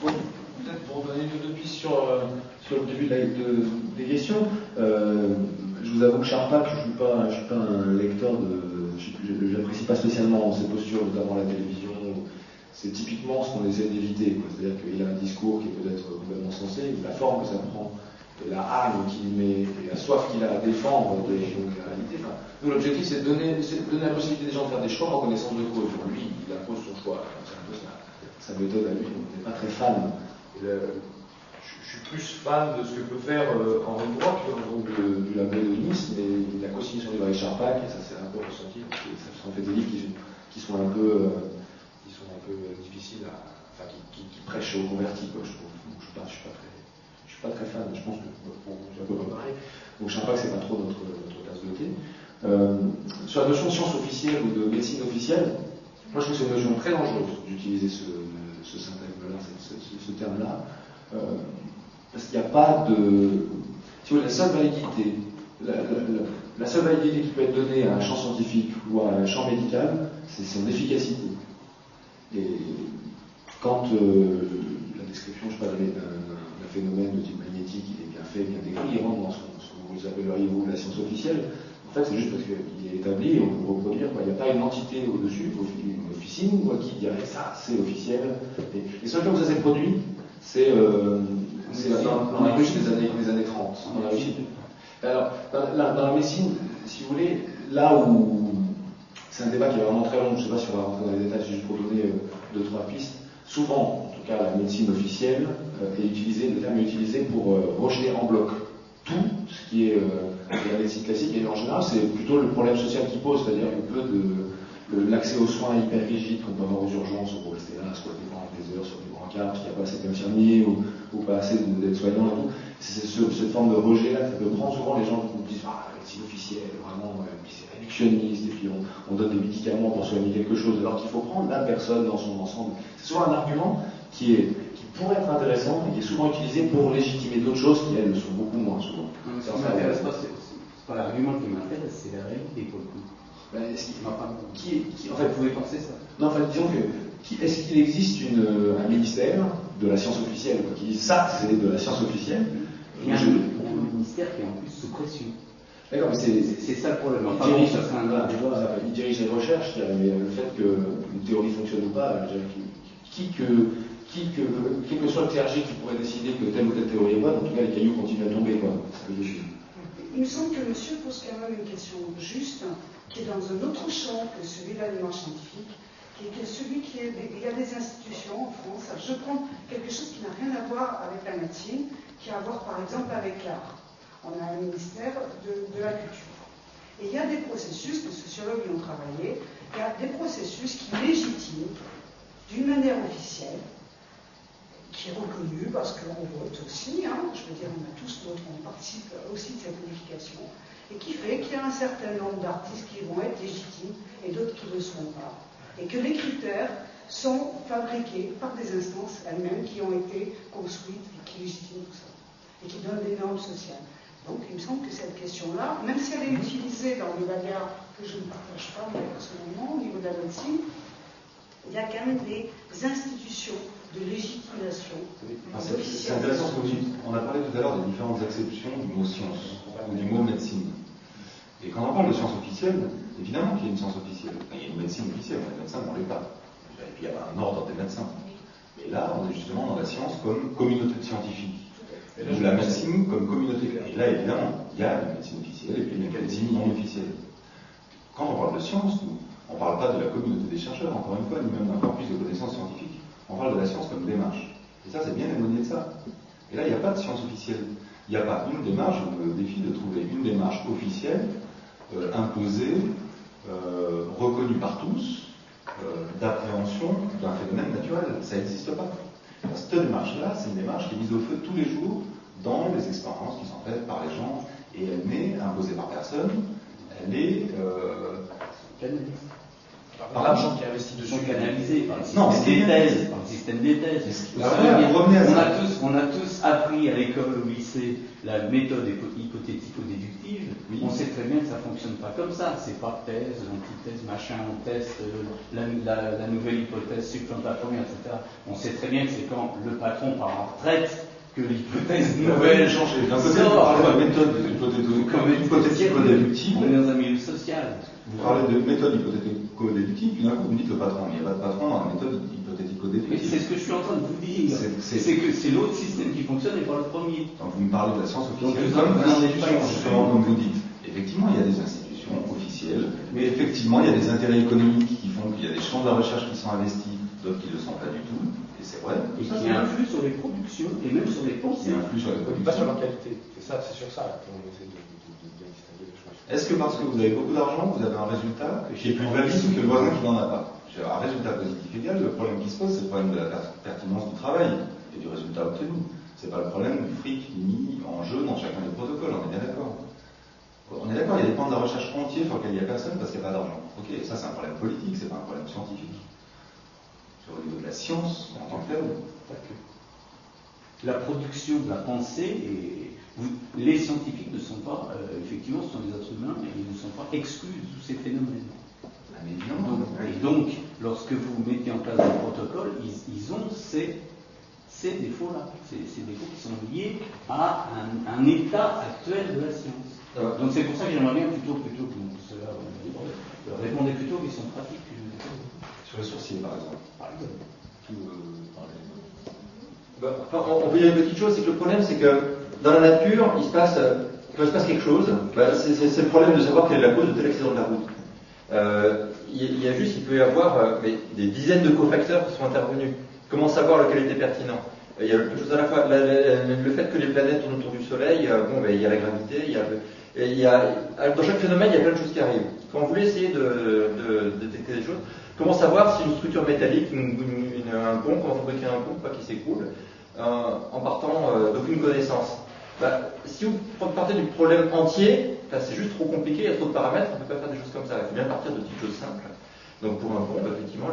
[SPEAKER 6] Peut-être pour donner deux pistes sur le début des questions. Je vous avoue que Charpak, je ne suis pas un lecteur je n'apprécie pas spécialement ses postures, notamment à la télévision. C'est typiquement ce qu'on essaie d'éviter. C'est-à-dire qu'il a un discours qui est peut-être complètement sensé, la forme que ça prend. Et la hargne qu'il met, et la soif qu'il a à défendre des réalités. Enfin, nous, l'objectif, c'est de donner la possibilité des gens de faire des choix en connaissance de cause. Lui, il impose son choix. C'est un peu sa méthode à lui. On n'est pas très fan. Je suis plus fan de ce que peut faire Henri Brock, du labellonisme, et de la co-signation du Barry Charpak, et ça s'est un peu ressenti, parce que ça sont fait des livres qui sont un peu difficiles enfin, qui prêchent aux convertis, quoi, je trouve. Donc, je suis pas très fan, je pense que c'est un peu pareil. Donc je ne sais pas que c'est pas trop notre tasse de thé. Sur la notion de science officielle ou de médecine officielle, moi je trouve que c'est une notion très dangereuse d'utiliser ce syntagme-là, ce terme-là, parce qu'il n'y a pas de... Si vous voulez, la seule validité qui peut être donnée à un champ scientifique ou à un champ médical, c'est son efficacité. Et quand la description, je sais pas, d'un phénomène de type magnétique, il est bien fait, bien décrit, il rentre dans ce que vous appelleriez vous la science officielle. En fait, c'est juste parce qu'il est établi et on peut reproduire. Il n'y a pas une entité au-dessus, une officine, qui dirait ça, c'est officiel. Et les seuls cas où ça s'est produit, c'est dans la Russie des années 30. Dans la Russie. Alors, dans la médecine, si vous voulez, là où c'est un débat qui est vraiment très long, je ne sais pas si on va rentrer dans les détails, juste pour donner 2-3 pistes. Souvent, en tout cas, la médecine officielle le terme est utilisé pour rejeter en bloc tout ce qui est la médecine classique. Et en général, c'est plutôt le problème social qui pose, c'est-à-dire un peu de l'accès aux soins hyper rigides qu'on peut avoir aux urgences, où on peut rester là, squatter pendant des heures sur des brancards, parce qu'il n'y a pas assez d'infirmiers ou pas assez d'aides-soignants et tout. C'est cette forme de rejet-là que ça peut prendre. Souvent, les gens disent la médecine officielle, vraiment, puis c'est réductionniste, et puis on donne des médicaments pour soigner quelque chose, alors qu'il faut prendre la personne dans son ensemble. C'est souvent un argument qui pourrait être intéressant et qui est souvent utilisé pour légitimer d'autres choses qui, elles, le sont beaucoup moins souvent.
[SPEAKER 12] Ce qui m'intéresse pas, c'est pas l'argument qui m'intéresse, c'est la réalité pour le coup.
[SPEAKER 6] En fait, vous pouvez penser ça. Non, en fait, disons que Est-ce qu'il existe un ministère de la science officielle qui dit ça, c'est de la science officielle?
[SPEAKER 12] Il y a un ministère qui est en plus sous pression.
[SPEAKER 6] D'accord, mais c'est ça le problème. Enfin, il dirige les recherches, mais le fait qu'une théorie fonctionne ou pas, qui que soit le clergé qui pourrait décider que telle ou telle théorie est bonne, en tout cas les cailloux continuent à tomber, quoi.
[SPEAKER 8] Il me semble que monsieur pose quand même une question juste, qui est dans un autre champ que celui de la démarche scientifique, qui est celui il y a des institutions en France. Je prends quelque chose qui n'a rien à voir avec la médecine, qui a à voir par exemple avec l'art. On a un ministère de la culture. Et il y a des processus, les sociologues y ont travaillé, il y a des processus qui légitiment d'une manière officielle, qui est reconnue parce qu'on vote aussi, je veux dire, on a tous d'autres, on participe aussi de cette modification, et qui fait qu'il y a un certain nombre d'artistes qui vont être légitimes et d'autres qui ne le seront pas. Et que les critères sont fabriqués par des instances elles-mêmes qui ont été construites et qui légitiment tout ça, et qui donnent des normes sociales. Donc il me semble que cette question-là, même si elle est utilisée dans le bagarre que je ne partage pas moi personnellement au niveau de la médecine, il y a quand même des institutions de légitimation.
[SPEAKER 2] C'est intéressant ce que vous dites. On a parlé tout à l'heure des différentes acceptions du mot science ou du mot médecine. Et quand on parle de science officielle, évidemment qu'il y a une science officielle. Il y a une médecine officielle, on est médecin dans l'État. Et puis il y a un ordre des médecins. Et là, on est justement dans la science comme communauté de scientifiques. Ou la médecine comme communauté. Et là, évidemment, il y a une médecine officielle et puis une médecine non officielle. Quand on parle de science, on ne parle pas de la communauté des chercheurs, encore une fois, ni même d'un corpus de connaissances scientifiques. On parle de la science comme démarche. Et ça, c'est bien éloigné de ça. Et là, il n'y a pas de science officielle. Il n'y a pas une démarche, je me défie de trouver une démarche officielle, imposée, reconnue par tous, d'appréhension d'un phénomène naturel. Ça n'existe pas. Cette démarche-là, c'est une démarche qui est mise au feu tous les jours dans les expériences qui sont faites par les gens, et elle n'est imposée par personne, elle est
[SPEAKER 6] par l'argent qui est investi dessus,
[SPEAKER 12] canalisé par le système des thèses. On a tous appris à l'école, au lycée, la méthode hypothético-déductive. Oui. On sait très bien que ça ne fonctionne pas comme ça. C'est pas thèse, antithèse, machin, on teste la nouvelle hypothèse supplantatoire, etc. On sait très bien que c'est quand le patron part en retraite que l'hypothèse nouvelle change.
[SPEAKER 2] D'un côté, vous parlez de méthode hypothético-déductive.
[SPEAKER 12] On est dans un milieu social.
[SPEAKER 2] Vous parlez de méthode hypothético-déductive, puis d'un coup vous dites le patron. Il n'y a pas de patron dans la méthode hypothético-déductive.
[SPEAKER 12] C'est ce que je suis en train de vous dire. C'est que c'est l'autre système qui fonctionne et pas le premier.
[SPEAKER 2] Donc vous me parlez de la science officielle comme institution, justement, comme vous dites. Effectivement, il y a des institutions officielles, mais effectivement, il y a des intérêts économiques qui font qu'il y a des champs de la recherche qui sont investis, d'autres qui ne le sont pas du tout. Et c'est vrai.
[SPEAKER 12] Et qui influent sur les productions et même sur les pensées.
[SPEAKER 2] Qui influent sur les productions.
[SPEAKER 6] Pas sur leur qualité. C'est sur ça qu'on essaie de distinguer les choses.
[SPEAKER 2] Est-ce que parce que vous avez beaucoup d'argent, vous avez un résultat qui est plus valide que le voisin qui n'en a pas? J'ai un résultat positif égal, le problème qui se pose, c'est le problème de la pertinence du travail et du résultat obtenu. C'est pas le problème du fric mis en jeu dans chacun des protocoles, on est bien d'accord. On est d'accord, il y a des points de la recherche entiers sur lesquels il n'y a personne parce qu'il n'y a pas d'argent. Ok, ça c'est un problème politique, c'est pas un problème scientifique. Sur le niveau de la science, en tant que telle,
[SPEAKER 12] la production de la pensée, les scientifiques ne sont pas, effectivement, ce sont des êtres humains, et ils ne sont pas exclus de tous ces phénomènes. Et donc, lorsque vous mettez en place des protocoles, ils ont ces défauts-là. Ces défauts qui sont liés à un état actuel de la science. Donc c'est pour ça que j'aimerais bien plutôt que cela répondez plutôt aux questions pratiques.
[SPEAKER 2] Sur les sourciers, par exemple.
[SPEAKER 3] On peut dire une petite chose, c'est que le problème, c'est que dans la nature, quand il se passe quelque chose, c'est le problème de savoir quelle est la cause de tel accident de la route. Il peut y avoir des dizaines de cofacteurs qui sont intervenus. Comment savoir lequel était pertinent? Il y a quelque chose à la fois, le fait que les planètes tournent autour du Soleil, il y a la gravité, dans chaque phénomène, il y a plein de choses qui arrivent. Quand vous voulez essayer de détecter des choses, comment savoir si une structure métallique, un pont, comment fabriquer un pont, pas qu'il s'écroule, en partant d'aucune connaissance? Si vous partez du problème entier, c'est juste trop compliqué, il y a trop de paramètres, on ne peut pas faire des choses comme ça. Il faut bien partir de petites choses simples. Donc pour un pont, effectivement,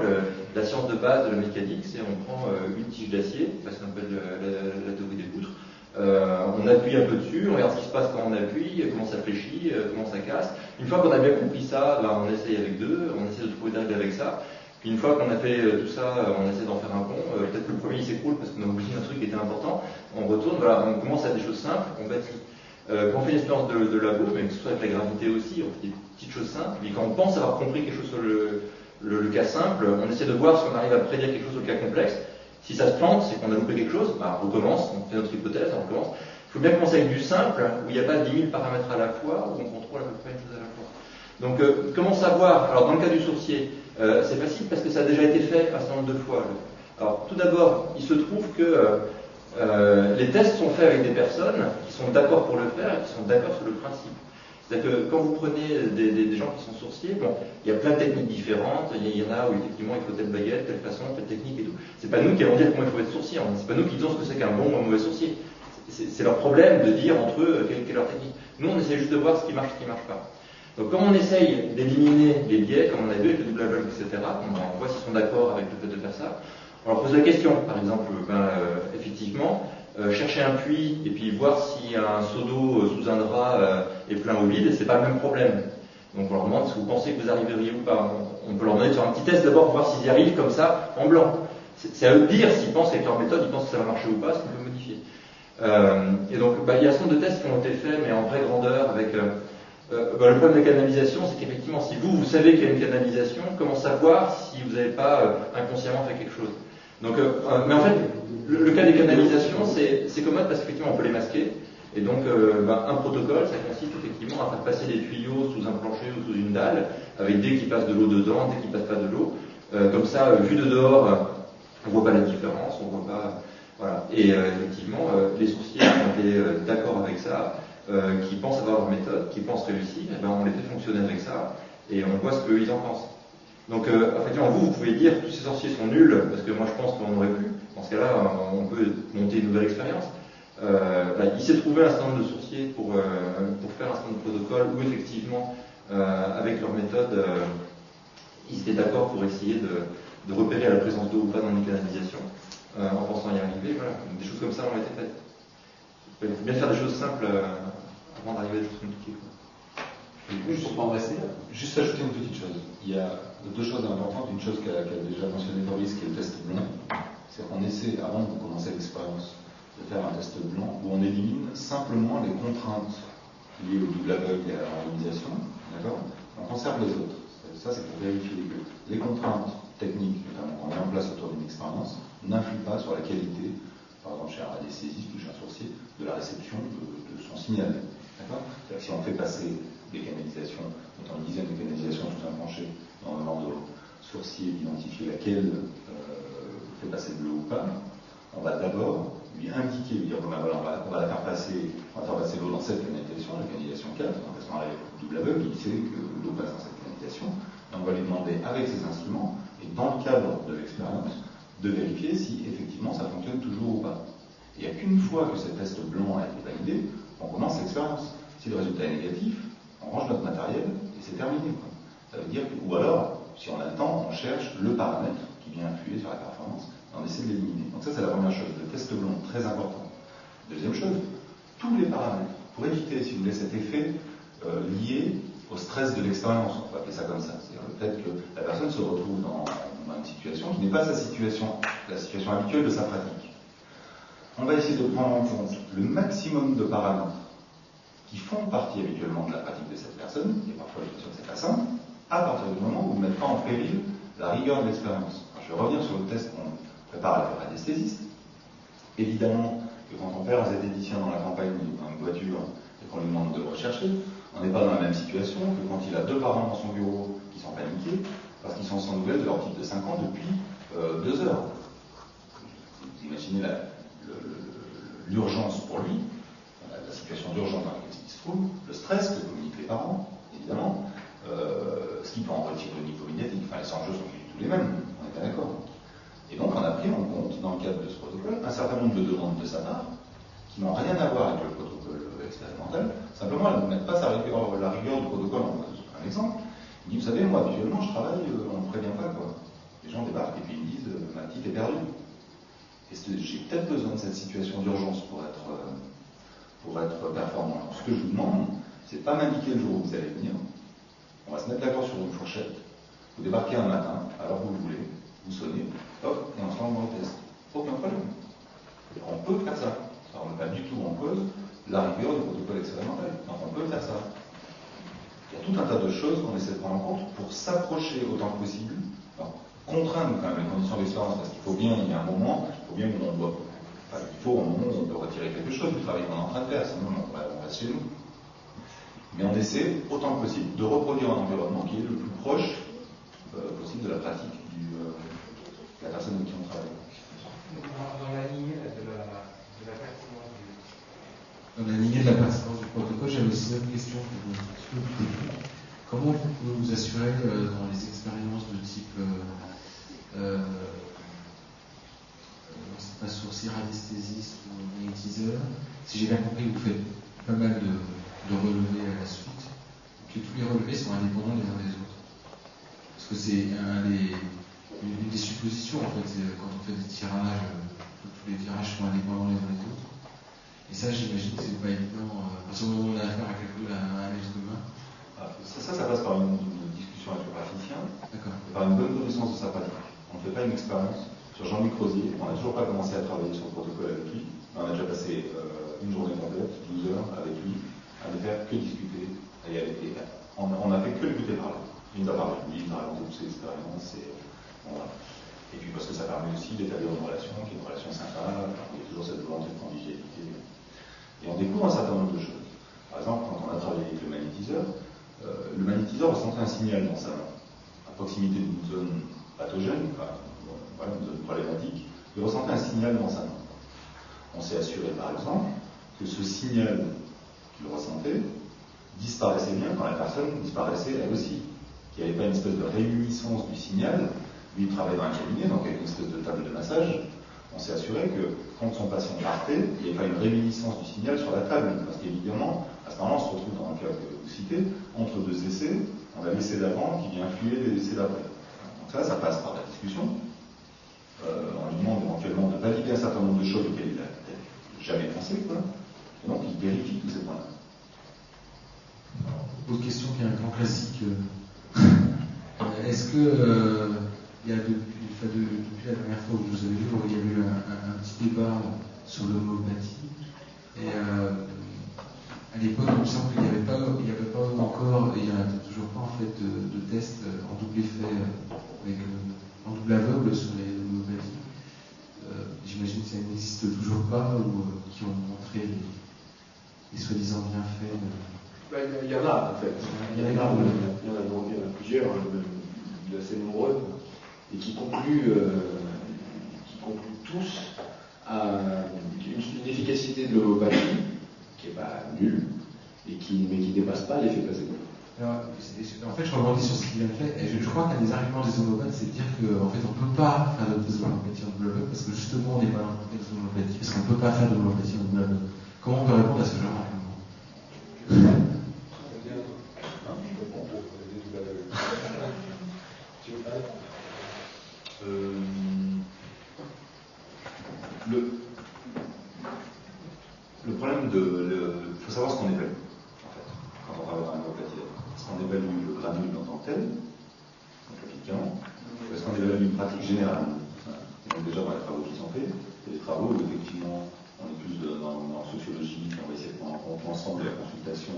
[SPEAKER 3] la science de base de la mécanique, c'est on prend une tige d'acier, c'est ce qu'on appelle la théorie des poutres. On appuie un peu dessus, on regarde ce qui se passe quand on appuie, comment ça fléchit, comment ça casse. Une fois qu'on a bien compris ça, on essaye avec deux, on essaie de trouver des règles avec ça. Puis une fois qu'on a fait tout ça, on essaie d'en faire un pont, peut-être que le premier il s'écroule parce qu'on a oublié un truc qui était important, on retourne, voilà, on commence à des choses simples, on bâtit. Quand on fait une expérience de labo, même que ce soit avec la gravité aussi, on fait des petites choses simples, puis quand on pense avoir compris quelque chose sur le cas simple, on essaie de voir si on arrive à prédire quelque chose sur le cas complexe. Si ça se plante, c'est qu'on a loupé quelque chose, on recommence, on fait notre hypothèse, on recommence. Il faut bien commencer avec du simple, où il n'y a pas 10 000 paramètres à la fois, où on contrôle à peu près une chose à la fois. Donc, comment savoir? Alors, dans le cas du sourcier, c'est facile parce que ça a déjà été fait un certain nombre de fois. Alors, tout d'abord, il se trouve que les tests sont faits avec des personnes qui sont d'accord pour le faire et qui sont d'accord sur le principe. C'est-à-dire que quand vous prenez des gens qui sont sourciers, bon, il y a plein de techniques différentes, il y en a où effectivement il faut telle baguette, telle façon, telle technique et tout. C'est pas nous qui allons dire comment il faut être sourcier, c'est pas nous qui disons ce que c'est qu'un bon ou un mauvais sourcier. C'est leur problème de dire entre eux quelle est leur technique. Nous, on essaie juste de voir ce qui marche pas. Donc, comme on essaye d'éliminer les biais, comme on a vu avec le double aveugle, etc., on voit s'ils sont d'accord avec le fait de faire ça. On leur pose la question, par exemple, effectivement, chercher un puits et puis voir si un seau d'eau sous un drap est plein ou vide, c'est pas le même problème. Donc, on leur demande si vous pensez que vous arriveriez ou pas. On peut leur demander de faire un petit test d'abord pour voir s'ils y arrivent comme ça, en blanc. C'est à eux de dire s'ils pensent qu'avec leur méthode, ils pensent que ça va marcher ou pas, ce qu'on peut modifier. Et donc, il y a un certain nombre de tests qui ont été faits, mais en vraie grandeur, avec... le problème de la canalisation, c'est qu'effectivement, si vous savez qu'il y a une canalisation, comment savoir si vous n'avez pas inconsciemment fait quelque chose? Donc, mais en fait, le cas des canalisations, c'est commode parce qu'effectivement, on peut les masquer. Et donc, un protocole, ça consiste effectivement à faire passer des tuyaux sous un plancher ou sous une dalle, avec dès qu'il passe de l'eau dedans, dès qu'il passe pas de l'eau. Comme ça, vu de dehors, on voit pas la différence, on voit pas... Voilà. Et effectivement, les sourciers ont été d'accord avec ça, qui pensent avoir leur méthode, qui pensent réussir, et on les fait fonctionner avec ça, et on voit ce qu'ils en pensent. Donc, effectivement, vous pouvez dire que tous ces sorciers sont nuls, parce que moi je pense qu'on aurait pu. Dans ce cas-là, on peut monter une nouvelle expérience. Il s'est trouvé un certain nombre de sorciers pour faire un certain nombre de protocoles où effectivement, avec leur méthode, ils étaient d'accord pour essayer de repérer la présence d'eau ou pas dans les canalisations. En pensant y arriver, voilà. Des choses comme ça ont été faites. Il faut bien faire des choses simples avant d'arriver à des choses compliquées.
[SPEAKER 2] Juste ajouter une petite chose. Il y a deux choses importantes. Une chose qu'a déjà mentionné Boris, qui est le test blanc. C'est qu'on essaie, avant de commencer l'expérience, de faire un test blanc où on élimine simplement les contraintes liées au double aveugle et à la randomisation. D'accord? On conserve les autres. Ça, c'est pour vérifier que les contraintes techniques, notamment qu'on met en place autour d'une expérience, n'influent pas sur la qualité, par exemple chez un radiesthésiste ou chez un sourcier, de la réception de son signal. D'accord? C'est-à-dire que si on fait passer des canalisations, notamment une dizaine de canalisations sous un plancher, en demandant au sourcier d'identifier laquelle fait passer de l'eau ou pas, on va d'abord lui indiquer, lui dire, voilà, on va faire passer l'eau dans cette canalisation, la canalisation 4, en faisant avec double aveugle, il sait que l'eau passe dans cette canalisation, et on va lui demander avec ses instruments, et dans le cadre de l'expérience, de vérifier si effectivement ça fonctionne toujours ou pas. Il n'y a qu'une fois que ce test blanc a été validé, on commence l'expérience. Si le résultat est négatif, on range notre matériel et c'est terminé. Ça veut dire que, ou alors, si on a le temps, on cherche le paramètre qui vient influer sur la performance et on essaie de l'éliminer. Donc ça, c'est la première chose. Le test blanc, très important. Deuxième chose, tous les paramètres, pour éviter, si vous voulez, cet effet lié au stress de l'expérience, on va appeler ça comme ça. C'est-à-dire le fait que la personne se retrouve dans une situation qui n'est pas la situation habituelle de sa pratique. On va essayer de prendre en compte le maximum de paramètres qui font partie habituellement de la pratique de cette personne, et parfois je suis sûr que c'est pas simple, à partir du moment où vous ne mettez pas en péril la rigueur de l'expérience. Je vais revenir sur le test qu'on prépare avec le radiesthésiste. Évidemment que quand on perd un zététicien dans la campagne d'une voiture et qu'on lui demande de le rechercher, on n'est pas dans la même situation que quand il a deux parents dans son bureau qui sont paniqués parce qu'ils sont sans nouvelles de leur type de 5 ans depuis 2 heures. Vous imaginez l'urgence pour lui, la situation d'urgence dans laquelle il se trouve, le stress que communiquent les parents, évidemment, ce qui peut en retirer au niveau médiatique. Enfin, les enjeux sont tous les mêmes, on est bien d'accord. Et donc, on a pris en compte, dans le cadre de ce protocole, un certain nombre de demandes de sa part qui n'ont rien à voir avec le protocole expérimental. Simplement, elles ne mettent pas la rigueur du protocole en cause. Un exemple, il dit, vous savez, moi, habituellement, je travaille, on ne me prévient pas, quoi. Les gens débarquent et puis ils me disent, ma petite est perdue. Et j'ai peut-être besoin de cette situation d'urgence pour être performant. Alors, ce que je vous demande, c'est de pas m'indiquer le jour où vous allez venir. On va se mettre d'accord sur une fourchette. Vous débarquez un matin, alors vous le voulez, vous sonnez, hop, et on se lance dans le test. Aucun problème. On peut faire ça. Alors, on ne met pas du tout en cause la rigueur du protocole expérimental. Donc on peut faire ça. Il y a tout un tas de choses qu'on essaie de prendre en compte pour s'approcher autant que possible. Alors, contraindre quand même les conditions d'expérience, parce qu'il faut bien, il y a un moment, il faut bien qu'on doit. Enfin, il faut un moment où on doit retirer quelque chose du travail qu'on est en train de faire, sinon on reste chez nous. Mais on essaie autant que possible de reproduire un environnement qui est le plus proche possible de la pratique de la personne avec qui on travaille.
[SPEAKER 4] Dans la lignée de la pertinence du...
[SPEAKER 13] Dans la lignée de la pertinence du protocole, j'avais aussi une question pour vous. Comment vous pouvez vous assurer dans les expériences de type pas sourcil anesthésiste ou magnétiseur, si j'ai bien compris, vous faites pas mal de relevés à la suite, que tous les relevés sont indépendants les uns des autres. Parce que c'est une des suppositions, en fait, quand on fait des tirages, tous les tirages sont indépendants les uns des autres. Et ça, j'imagine que c'est pas évident, parce qu'on a affaire à un être humain.
[SPEAKER 2] Ça passe par une discussion avec le praticien, par une bonne connaissance de sa pratique. On ne fait pas une expérience. Sur Jean-Luc Rosier, on n'a toujours pas commencé à travailler sur le protocole avec lui. On a déjà passé une journée complète, 12 heures avec lui, à ne faire que discuter. On n'a fait que l'écouter parler. Il nous a parlé, lui, il nous a raconté toutes ses expériences. Voilà. Et puis parce que ça permet aussi d'établir une relation qui est une relation sympa, il y a toujours cette volonté de convivialité. Et on découvre un certain nombre de choses. Par exemple, quand on a travaillé avec le magnétiseur ressentait un signal dans sa main, à proximité d'une zone pathogène, une zone problématique, il ressentait un signal dans sa main. On s'est assuré, par exemple, que ce signal qu'il ressentait disparaissait bien quand la personne disparaissait elle aussi. Qu'il n'y avait pas une espèce de réminiscence du signal. Lui, il travaille dans un cabinet, donc avec une espèce de table de massage. On s'est assuré que quand son patient partait, il n'y avait pas une réminiscence du signal sur la table. Parce qu'évidemment, à ce moment-là, on se retrouve dans le cas que vous citez, entre deux essais, on a l'essai d'avant qui vient influer les essais d'après. Donc ça passe par la discussion. On lui demande éventuellement de valider un certain nombre de choses auxquelles il n'a peut-être jamais pensé, quoi. Et donc il vérifie tous ces points-là.
[SPEAKER 13] Autre question qui est un grand classique. Est-ce que il y a depuis la dernière fois où je vous avais vu, il y a eu un petit débat sur l'homéopathie. Et à l'époque, il me semble qu'il n'y avait pas encore, et il n'y en a toujours pas en fait, de tests en double effet, en double aveugle sur les homéopathies. J'imagine que ça n'existe toujours pas, ou qui ont montré les soi-disant bienfaits.
[SPEAKER 6] Il y en a, en fait. Il y en a plusieurs, assez nombreux, et qui concluent tous à une efficacité de l'homéopathie qui n'est pas nulle, mais qui ne dépasse pas l'effet placebo.
[SPEAKER 13] Alors, en fait, je rebondis sur ce qu'il a fait, et je crois qu'un des arguments des homéopathes, c'est de dire qu'en fait, on ne peut pas faire de l'homéopathie en double aveugle, parce que justement, on n'est pas dans le contexte de l'homéopathie, parce qu'on ne peut pas faire de l'homéopathie en double aveugle. Comment on peut répondre à ce genre d'argument?
[SPEAKER 2] Le problème il faut savoir ce qu'on évalue, en fait, quand on travaille dans l'homéopathie. Est-ce qu'on évalue le granule en tant que tel, donc le médicament, ou est-ce qu'on évalue une pratique générale? Donc déjà dans les travaux qui sont faits, il y a des travaux où effectivement on est plus dans sociologie, on va essayer de prendre en compte l'ensemble de la consultation,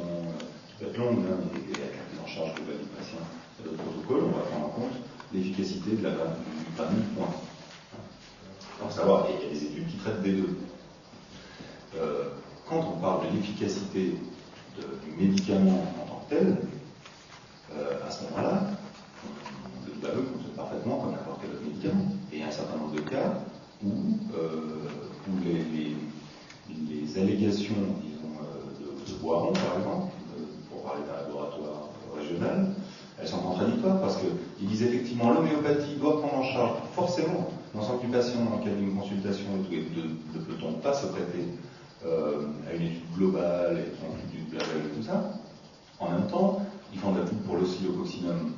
[SPEAKER 2] qui peut être longue, et avec la prise en charge globale du patient et d'autres protocoles, on va prendre en compte l'efficacité de du granule point. Donc savoir, et il y a des études qui traitent des deux. Quand on parle de l'efficacité du médicament en tant que tel, à ce moment-là, le double aveugle fonctionne parfaitement comme n'importe quel autre médicament. Et il y a un certain nombre de cas où les allégations, disons, de Boiron, par exemple, pour parler d'un laboratoire régional, elles sont contradictoires parce qu'ils disent effectivement l'homéopathie doit prendre en charge forcément l'ensemble du patient dans le cadre d'une consultation et tout, et ne peut-on pas se prêter à une étude globale et une étude du label et tout ça. En même temps, ils font de la pub pour l'oscillococcinum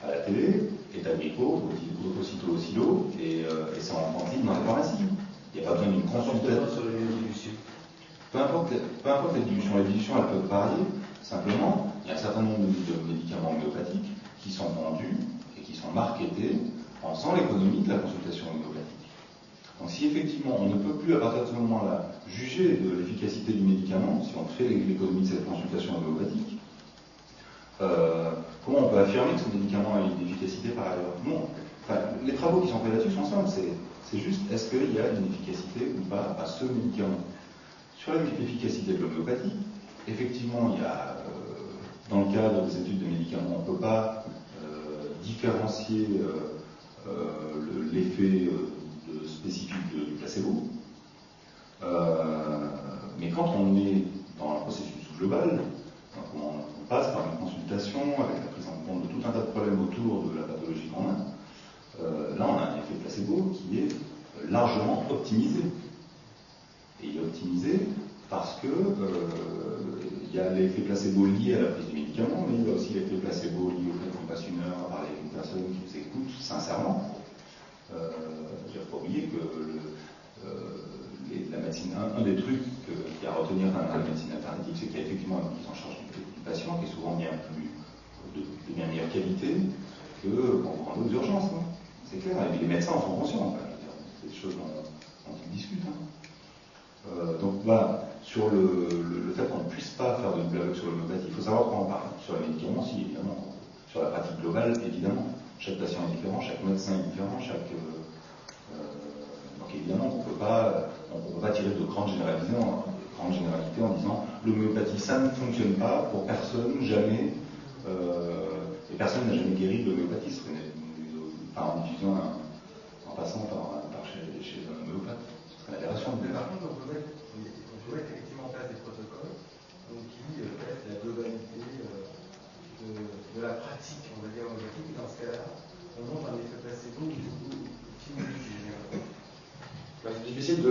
[SPEAKER 2] à la télé, et Tagrico, Ococito-Oscillo, et c'est en vente dans les pharmacies. Il n'y a pas besoin d'une consultation. Peu importe les dilutions. Les dilutions, elles peuvent varier. Simplement, il y a un certain nombre de médicaments homéopathiques qui sont vendus et qui sont marketés en faisant l'économie de la consultation homéopathique. Donc si effectivement on ne peut plus à partir de ce moment-là juger de l'efficacité du médicament, si on fait l'économie de cette consultation homéopathique, comment on peut affirmer que ce médicament a une efficacité par ailleurs? Non. Enfin, les travaux qui sont faits là-dessus sont simples, c'est juste est-ce qu'il y a une efficacité ou pas à ce médicament. Sur l'efficacité de l'homéopathie, effectivement, il y a, dans le cadre des études de médicaments, on ne peut pas différencier l'effet spécifique du placebo. Mais quand on est dans un processus global, on passe par une consultation avec la prise en compte de tout un tas de problèmes autour de la pathologie qu'on a. Là, on a un effet placebo qui est largement optimisé. Et il est optimisé parce que il y a l'effet placebo lié à la prise du médicament, mais il y a aussi l'effet placebo lié au fait qu'on passe une heure à parler avec une personne qui vous écoute sincèrement. Il ne faut pas oublier que la médecine, un des trucs qu'il y a à retenir dans la médecine alternative, c'est qu'il y a effectivement une prise en charge du patient qui est souvent de bien meilleure qualité que quand vous rendez aux urgences. Hein. C'est clair, et les médecins en sont conscients. C'est des choses dont ils discutent. Hein. Donc voilà, sur le fait qu'on ne puisse pas faire de double aveugle sur l'homéopathie, il faut savoir de quoi on parle. Sur les médicaments, si, évidemment. Sur la pratique globale, évidemment. Chaque patient est différent, chaque médecin est différent, donc évidemment, on ne peut pas tirer de grandes généralités en disant l'homéopathie, ça ne fonctionne pas pour personne, jamais, et personne n'a jamais guéri de l'homéopathie, en utilisant en passant par chez un homéopathe. Ce serait l'aberration.
[SPEAKER 14] Mais par contre, on peut mettre effectivement en place des protocoles qui mettent la globalité de la pratique, on va dire, homéopathique, et dans ce cas-là, on montre un effet placebo qui nous juge.
[SPEAKER 6] C'est difficile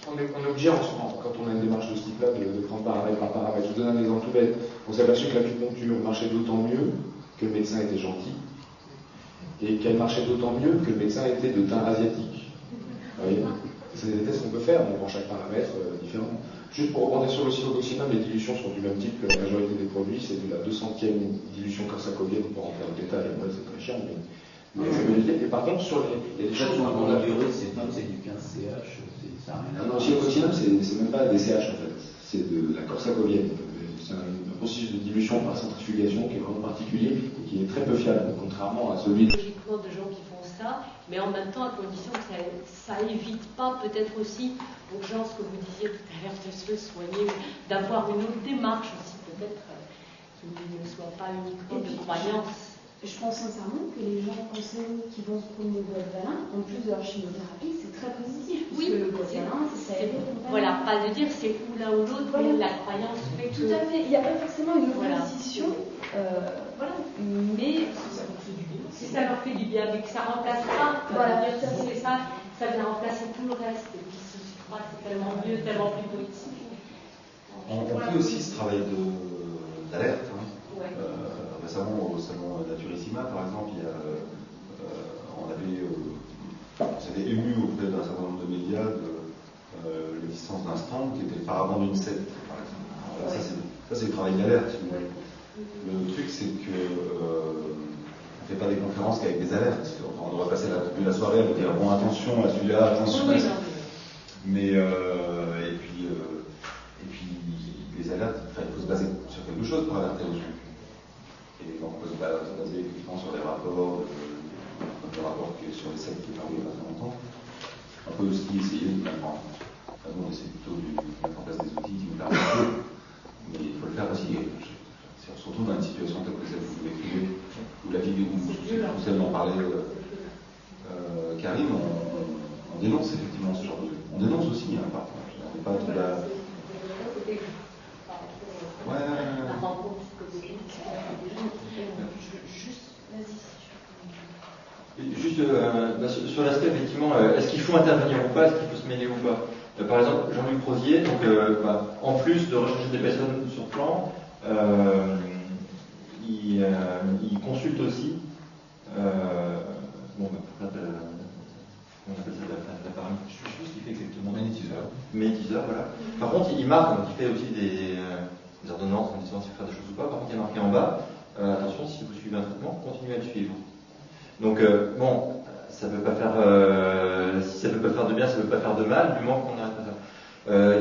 [SPEAKER 6] on est obligé, quand on a une démarche de ce type-là, de prendre paramètre par paramètre. Je vous donne un exemple tout bête. On s'est aperçu que l'acupuncture marchait d'autant mieux que le médecin était gentil, et qu'elle marchait d'autant mieux que le médecin était de teint asiatique. Vous voyez, c'est des tests qu'on peut faire, on prend chaque paramètre différent. Juste pour rebondir sur le siloxynone, les dilutions sont du même type que la majorité des produits, c'est de la 200e dilution corsacovienne, pour rentrer en détail, après c'est très chiant, mais et par contre, sur il y a des choses
[SPEAKER 12] dans la durée, c'est du 15 CH, ça n'a rien à voir.
[SPEAKER 6] Non, siloxynone, c'est même pas des CH en fait, c'est de la corsacovienne. C'est un processus de dilution par centrifugation qui est vraiment particulier et qui est très peu fiable, contrairement à celui
[SPEAKER 15] logiquement de gens qui font ça, mais en même temps à condition que ça évite pas peut-être aussi aux gens, ce que vous disiez tout à l'heure, de se soigner, d'avoir une autre démarche aussi peut-être qui ne soit pas uniquement de croyance.
[SPEAKER 7] Je pense sincèrement que les gens cancéreux qui vont se promener au bois de Valin, en plus de leur chimiothérapie, c'est très positif.
[SPEAKER 15] Oui,
[SPEAKER 7] le bois de Valin, c'est
[SPEAKER 15] voilà, pas de dire c'est ou l'un ou l'autre, mais la croyance fait que.
[SPEAKER 7] Tout à fait, il n'y a pas forcément une opposition.
[SPEAKER 15] Voilà, mais si ça leur fait du bien, mais que ça remplace pas, c'est ça vient remplacer tout le reste. Et puis je crois que c'est tellement mieux, tellement plus poétique.
[SPEAKER 2] On fait aussi ce travail d'alerte. Hein.
[SPEAKER 15] Ouais.
[SPEAKER 2] Récemment, au salon Naturissima, par exemple, on s'était ému auprès d'un certain nombre de médias de l'existence d'un stand qui était le paravent d'une secte, par exemple. Alors, ça, c'est le travail d'alerte. Le truc, c'est que on ne fait pas des conférences qu'avec des alertes. On devrait passer la soirée à dire bon, attention à celui-là, attention.
[SPEAKER 15] Oui,
[SPEAKER 2] mais et puis les alertes, il faut se baser sur quelque chose pour alerter dessus. Et donc on peut se baser effectivement sur des rapports, le rapport qui est sur les sectes qui est paru il y a pas très longtemps. On peut aussi essayer de mettre en place, nous on essaie plutôt de mettre en place des outils qui nous permettent, mais il faut le faire aussi. Surtout dans une situation telle que celle que vous décrivez, où la vie où celle dont parlait Karim, on dénonce effectivement ce genre de truc. On dénonce aussi, hein, par contre. On n'est pas tout là.
[SPEAKER 15] La rencontre
[SPEAKER 3] Juste sur l'aspect, effectivement, est-ce qu'il faut intervenir ou pas, est-ce qu'il faut se mêler ou pas par exemple, Jean-Luc Rosier, donc, en plus de rechercher des personnes sur plan, il consulte aussi, on appelle ça la paramétrie, je sais ce qu'il fait exactement. Magnétiseur, voilà. Par contre, il marque, donc il fait aussi des ordonnances en disant s'il faut faire des choses ou pas. Par contre, il y a marqué en bas, attention, si vous suivez un traitement, continuez à le suivre. Donc bon, ça peut pas faire, si ça peut pas faire de bien, ça peut pas faire de mal, du moment qu'on arrête pas ça.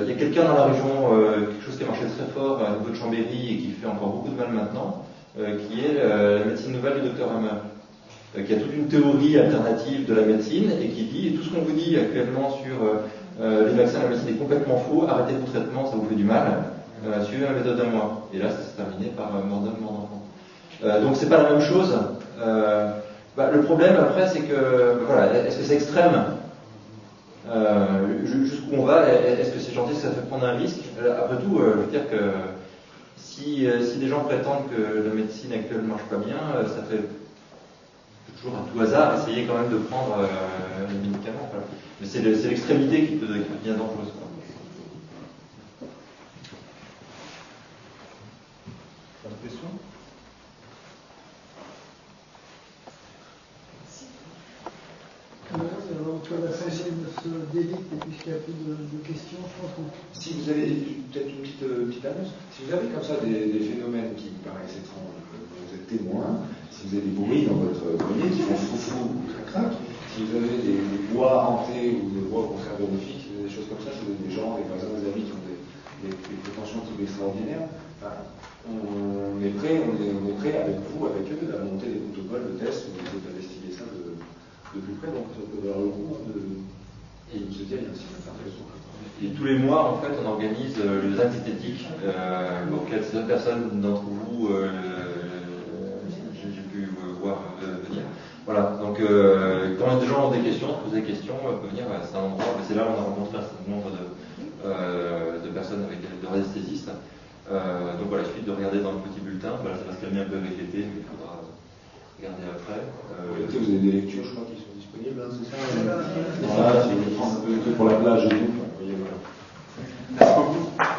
[SPEAKER 3] Il y a quelqu'un dans la région, quelque chose qui a marché très fort à niveau de Chambéry et qui fait encore beaucoup de mal maintenant, qui est la médecine nouvelle du docteur Hammer, qui a toute une théorie alternative de la médecine et qui dit, et tout ce qu'on vous dit actuellement sur les vaccins, la médecine est complètement faux, arrêtez vos traitements, ça vous fait du mal, suivez la méthode d'un mois. Et là, ça s'est terminé par mort d'homme, mort d'enfant. Donc c'est pas la même chose. Le problème après, c'est que, voilà, est-ce que c'est extrême? Jusqu'où on va? Est-ce que c'est gentil? Ça fait prendre un risque? Après tout, je veux dire que si des gens prétendent que la médecine actuelle ne marche pas bien, ça fait toujours à tout hasard essayer quand même de prendre les médicaments. Voilà. Mais c'est l'extrémité qui peut devenir dangereuse.
[SPEAKER 2] Pas de questions?
[SPEAKER 16] Donc on va cesser de ce délite et puisqu'il n'y a plus de questions, je pense qu'on...
[SPEAKER 6] Si vous avez peut-être une petite annonce, si vous avez comme ça des phénomènes qui paraissent étranges, vous êtes témoin, si vous avez des bruits dans votre grenier qui font foufou ou crac-crac, si vous avez des bois hantés ou des bois au contraire bénéfiques, des choses comme ça, si vous avez des gens, des voisins, des amis qui ont des prétentions qui sont extraordinaires, enfin, on est prêt avec vous, avec eux, à monter des protocoles de tests, vous êtes investiguer ça de plus près, donc ça peut avoir le coup et se dire, il y a un signe intéressant.
[SPEAKER 3] Et tous les mois, en fait, on organise le ZAC esthétique auquel certaines personnes d'entre vous, j'ai pu voir venir. Voilà, donc quand des gens ont des questions, posent des questions, peuvent venir, c'est un endroit, c'est là où on a rencontré un certain nombre de personnes avec de radiesthésistes. Donc voilà, il suffit de regarder dans le petit bulletin, voilà, ça va se calmer un peu avec l'été, mais il faudra regarder après.
[SPEAKER 6] L'été, vous avez des lectures, je crois, qui sont disponibles, hein, c'est ça? Voilà, si vous voulez prendre un peu pour la plage et tout. Voyez, voilà.
[SPEAKER 2] Merci beaucoup.